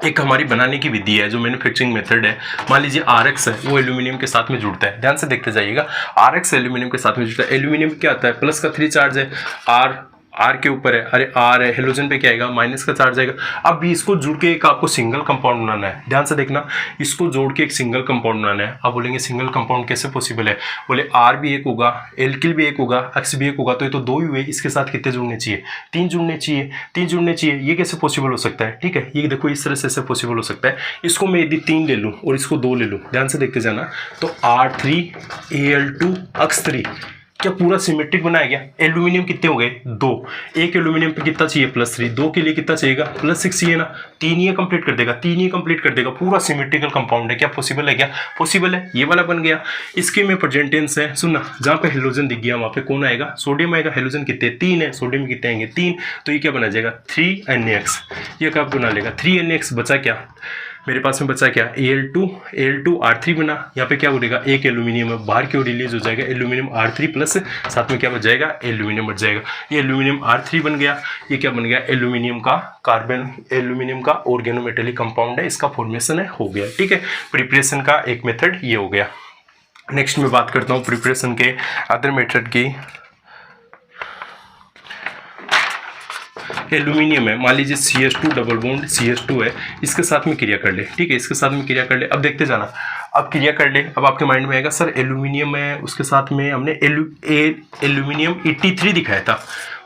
एक हमारी बनाने की विधि है जो मैन्युफैक्चरिंग मेथड है। मान लीजिए RX है, वो एल्यूमिनियम के साथ में जुड़ता है, ध्यान से देखते जाइएगा। RX एल्यूमिनियम के साथ में जुड़ता है, एल्यूमिनियम क्या आता है, प्लस का 3 चार्ज है, R आर के ऊपर है, अरे आर है, हेलोजन पे क्या आएगा, माइनस का चार्ज आएगा। अब भी इसको जुड़ के एक आपको सिंगल कंपाउंड बनाना है, ध्यान से देखना, इसको जोड़ के एक सिंगल कंपाउंड बनाना है। अब बोलेंगे सिंगल कंपाउंड कैसे पॉसिबल है, बोले आर भी एक होगा, एल्किल भी एक होगा, एक्स भी एक होगा, तो ये तो 2 ही हुए, इसके साथ कितने जुड़ने चाहिए, 3 जुड़ने चाहिए, 3 जुड़ने चाहिए। ये कैसे पॉसिबल हो सकता है, ठीक है, ये देखो इस तरह से पॉसिबल हो सकता है। इसको मैं यदि 3 ले लूँ और इसको 2 ले लूँ, ध्यान से देखते जाना, तो R3Al2 X3 क्या पूरा सिमेट्रिक बनाया गया। एल्यूमिनियम कितने हो गए, 2, एक एल्यूमिनियम पे कितना चाहिए, +3, 2 के लिए कितना चाहिएगा, +6 चाहिए ना, 3 ये कंप्लीट कर देगा, 3 ये कंप्लीट कर देगा, पूरा सिमेट्रिकल कंपाउंड है। क्या पॉसिबल है, क्या पॉसिबल है, ये वाला बन गया। इसके में प्रेजेंट टेंस है, सुनना, जहाँ पे हेलोजन दिख गया वहाँ पे कौन आएगा, सोडियम आएगा। हेलोजन कितने, 3 है, सोडियम कितने आएंगे, 3, तो ये क्या बना जाएगा, 3NaX, ये क्या बना लेगा, 3NaX। बचा क्या मेरे पास में, बचा क्या, Al2 R3 बना, यहाँ पे क्या बोलेगा, एक एल्यूमिनियम है, बाहर की ओर रिलीज हो जाएगा एल्यूमिनियम R3 प्लस साथ में क्या बच जाएगा, एल्यूमिनियम बच जाएगा। ये एल्यूमिनियम R3 बन गया, ये क्या बन गया, एल्यूमिनियम का कार्बन, एल्यूमिनियम का ऑर्गेनोमेटेलिक कंपाउंड है, इसका फॉर्मेशन है, हो गया, ठीक है। प्रिपरेशन का एक मेथड ये हो गया। नेक्स्ट मैं बात करता हूँ प्रिपरेशन के अदर मेथड की। एल्यूमिनियम है, मान लीजिए CH2 डबल बॉन्ड CH2 है, इसके साथ में क्रिया कर ले, ठीक है, इसके साथ में क्रिया कर ले। अब देखते जाना, अब क्रिया कर ले, अब आपके माइंड में आएगा सर एल्यूमिनियम है, उसके साथ में हमने एल्यूमिनियम 83 दिखाया था,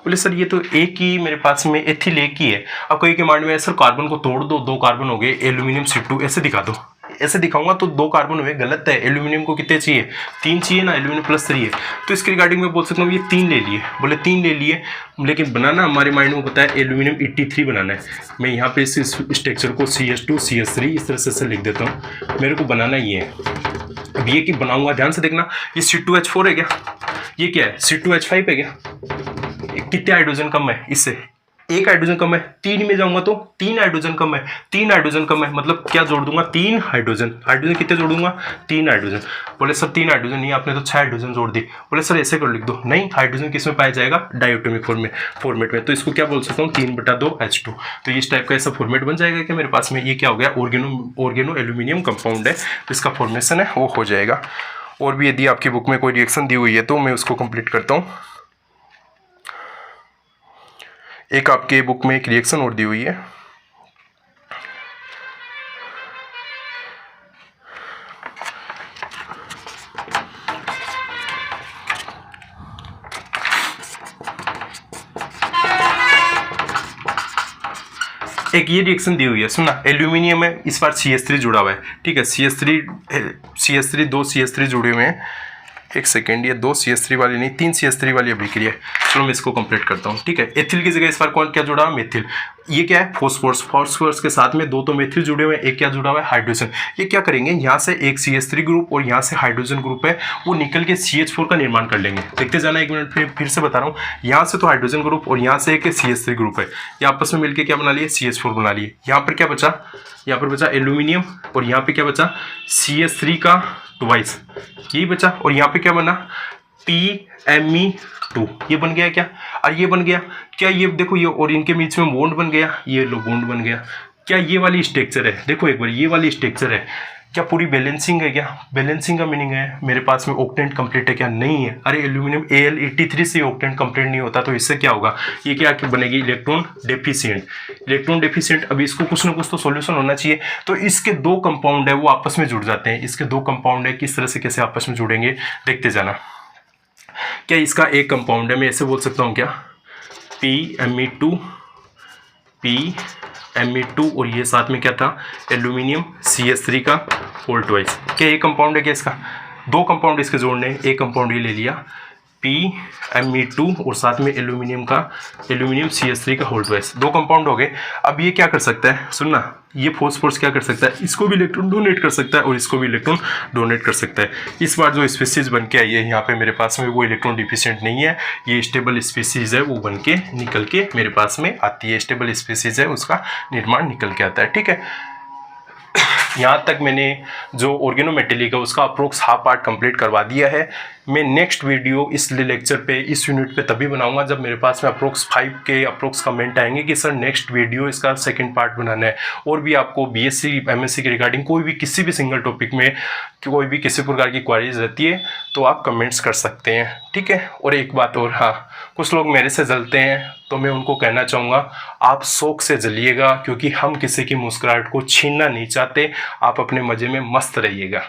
बोले सर ये तो एक ही मेरे पास में एथिल एक ही है। अब कोई के माइंड में है सर कार्बन को तोड़ दो, 2 कार्बन हो गए, एल्यूमिनियम C2 ऐसे दिखा दो, ऐसे दिखाऊंगा तो 2 कार्बन हुए, गलत है। एल्यूमिनियम को कितने चाहिए, 3 चाहिए ना, एल्यूमिनियम +3 है, तो इसके रिगार्डिंग में बोल सकता हूँ ये 3 ले लिए, बोले 3 ले लिए, लेकिन बनाना हमारे माइंड में पता है एल्यूमिनियम 83 बनाना है। मैं यहाँ पे इस स्ट्रक्चर को CH2 CH3 इस तरह से लिख देता हूँ, मेरे को बनाना ये है। अब ये कि बनाऊंगा, ध्यान से देखना, ये C2H4 है क्या, ये क्या है, C2H5 है क्या, कितने हाइड्रोजन कम है इससे, 1 हाइड्रोजन कम है। 3 में जाऊंगा तो 3 हाइड्रोजन कम है, 3 हाइड्रोजन कम है, मतलब क्या जोड़ दूंगा, 3 हाइड्रोजन। हाइड्रोजन कितने जोड़ूंगा, 3 हाइड्रोजन। बोले सर 3 हाइड्रोजन नहीं, आपने तो 6 हाइड्रोजन जोड़ दी। बोले सर ऐसे कर लिख दो, नहीं, हाइड्रोजन किस में पाया जाएगा, डायटोमिक फॉर्मेट में, तो इसको क्या बोल सकता हूँ, 3/2H2। तो इस टाइप का ऐसा फॉर्मेट बन जाएगा कि मेरे पास में ये क्या हो गया, ऑर्गेनो एल्यूमिनियम कंपाउंड है, तो इसका फॉर्मेशन है वो हो जाएगा। और भी यदि आपकी बुक में कोई रिएक्शन दी हुई है तो मैं उसको कंप्लीट करता हूँ। एक आपके बुक में एक रिएक्शन और दी हुई है, एक ये रिएक्शन दी हुई है, सुना, एल्यूमिनियम है, इस बार CH3 जुड़ा हुआ है, ठीक है, CH3 2 CH3 जुड़े हुए हैं। एक सेकेंड, ये 2 CH3 वाली नहीं, 3 CH3 वाली अभिक्रिया है। चलो मैं इसको कंप्लीट करता हूँ, ठीक है। एथिल की जगह इस बार कौन क्या जुड़ा है, मेथिल। ये क्या है, फॉस्फोरस के साथ में 2 तो मेथिल जुड़े हुए हैं, एक क्या जुड़ा हुआ है, हाइड्रोजन। ये क्या करेंगे, यहाँ से एक CH3 ग्रुप और यहाँ से हाइड्रोजन ग्रुप है, वो निकल के CH4 का निर्माण कर लेंगे। देखते जाना, 1 मिनट फिर से बता रहा हूँ। यहाँ से तो हाइड्रोजन ग्रुप और यहाँ से एक CH3 ग्रुप है, ये आपस में मिलकर क्या बना लिए, CH4 बना लिए। यहाँ पर क्या बचा, यहाँ पर बचा एल्यूमिनियम, और यहाँ पे क्या बचा, CH3 का ट्वाइस, यही बचा। और यहाँ पे क्या बना, PMe2, ये बन गया क्या, और ये बन गया क्या, ये देखो, ये और इनके बीच में बॉन्ड बन गया, ये लो बॉन्ड बन गया क्या, ये वाली स्ट्रक्चर है, देखो एक बार, ये वाली स्ट्रक्चर है क्या, पूरी बैलेंसिंग है क्या। बैलेंसिंग का मीनिंग है मेरे पास में ऑक्टेंट कंप्लीट है क्या, नहीं है। अरे एल्यूमिनियम Al83 से ऑक्टेंट कंप्लीट नहीं होता, तो इससे क्या होगा, ये क्या बनेगी, इलेक्ट्रॉन डेफिशिएंट। अभी इसको कुछ ना कुछ तो सॉल्यूशन होना चाहिए। तो इसके 2 कंपाउंड है वो आपस में जुड़ जाते हैं, इसके 2 कंपाउंड है, किस तरह से कैसे आपस में जुड़ेंगे देखते जाना। क्या इसका एक कंपाउंड है, मैं ऐसे बोल सकता हूँ क्या, PMe2 और ये साथ में क्या था, एल्यूमिनियम CH3 का होल ट्वाइस। क्या ये कंपाउंड है क्या, इसका 2 कंपाउंड इसके जोड़ने, एक कंपाउंड ये ले लिया PMe2 और साथ में एल्यूमिनियम CH3 का होल ट्वाइस, 2 कंपाउंड हो गए। अब ये क्या कर सकता है, सुनना, ये फॉस्फोरस क्या कर सकता है, इसको भी इलेक्ट्रॉन डोनेट कर सकता है और इसको भी इलेक्ट्रॉन डोनेट कर सकता है। इस बार जो स्पीसीज बन के आई है यहाँ पे मेरे पास में, वो इलेक्ट्रॉन डिफिशिएंट नहीं है, ये स्टेबल स्पीसीज है, वो बन के निकल के मेरे पास में आती है। स्टेबल स्पीसीज है, उसका निर्माण निकल के आता है, ठीक है। यहाँ तक मैंने जो ऑर्गेनोमेटेलिक है उसका अप्रोक्स हाफ पार्ट कंप्लीट करवा दिया है। मैं नेक्स्ट वीडियो इस लेक्चर पे, इस यूनिट पे तभी बनाऊंगा जब मेरे पास में अप्रोक्स 5 के अप्रोक्स कमेंट आएंगे कि सर नेक्स्ट वीडियो इसका सेकंड पार्ट बनाना है। और भी आपको BSc MSc के रिगार्डिंग कोई भी किसी भी सिंगल टॉपिक में कोई भी किसी प्रकार की क्वारीज रहती है तो आप कमेंट्स कर सकते हैं, ठीक है। और एक बात और, हाँ, कुछ लोग मेरे से जलते हैं तो मैं उनको कहना चाहूँगा आप शौक से जलिएगा, क्योंकि हम किसी की मुस्कुराहट को छीनना नहीं चाहते। आप अपने मज़े में मस्त रहिएगा।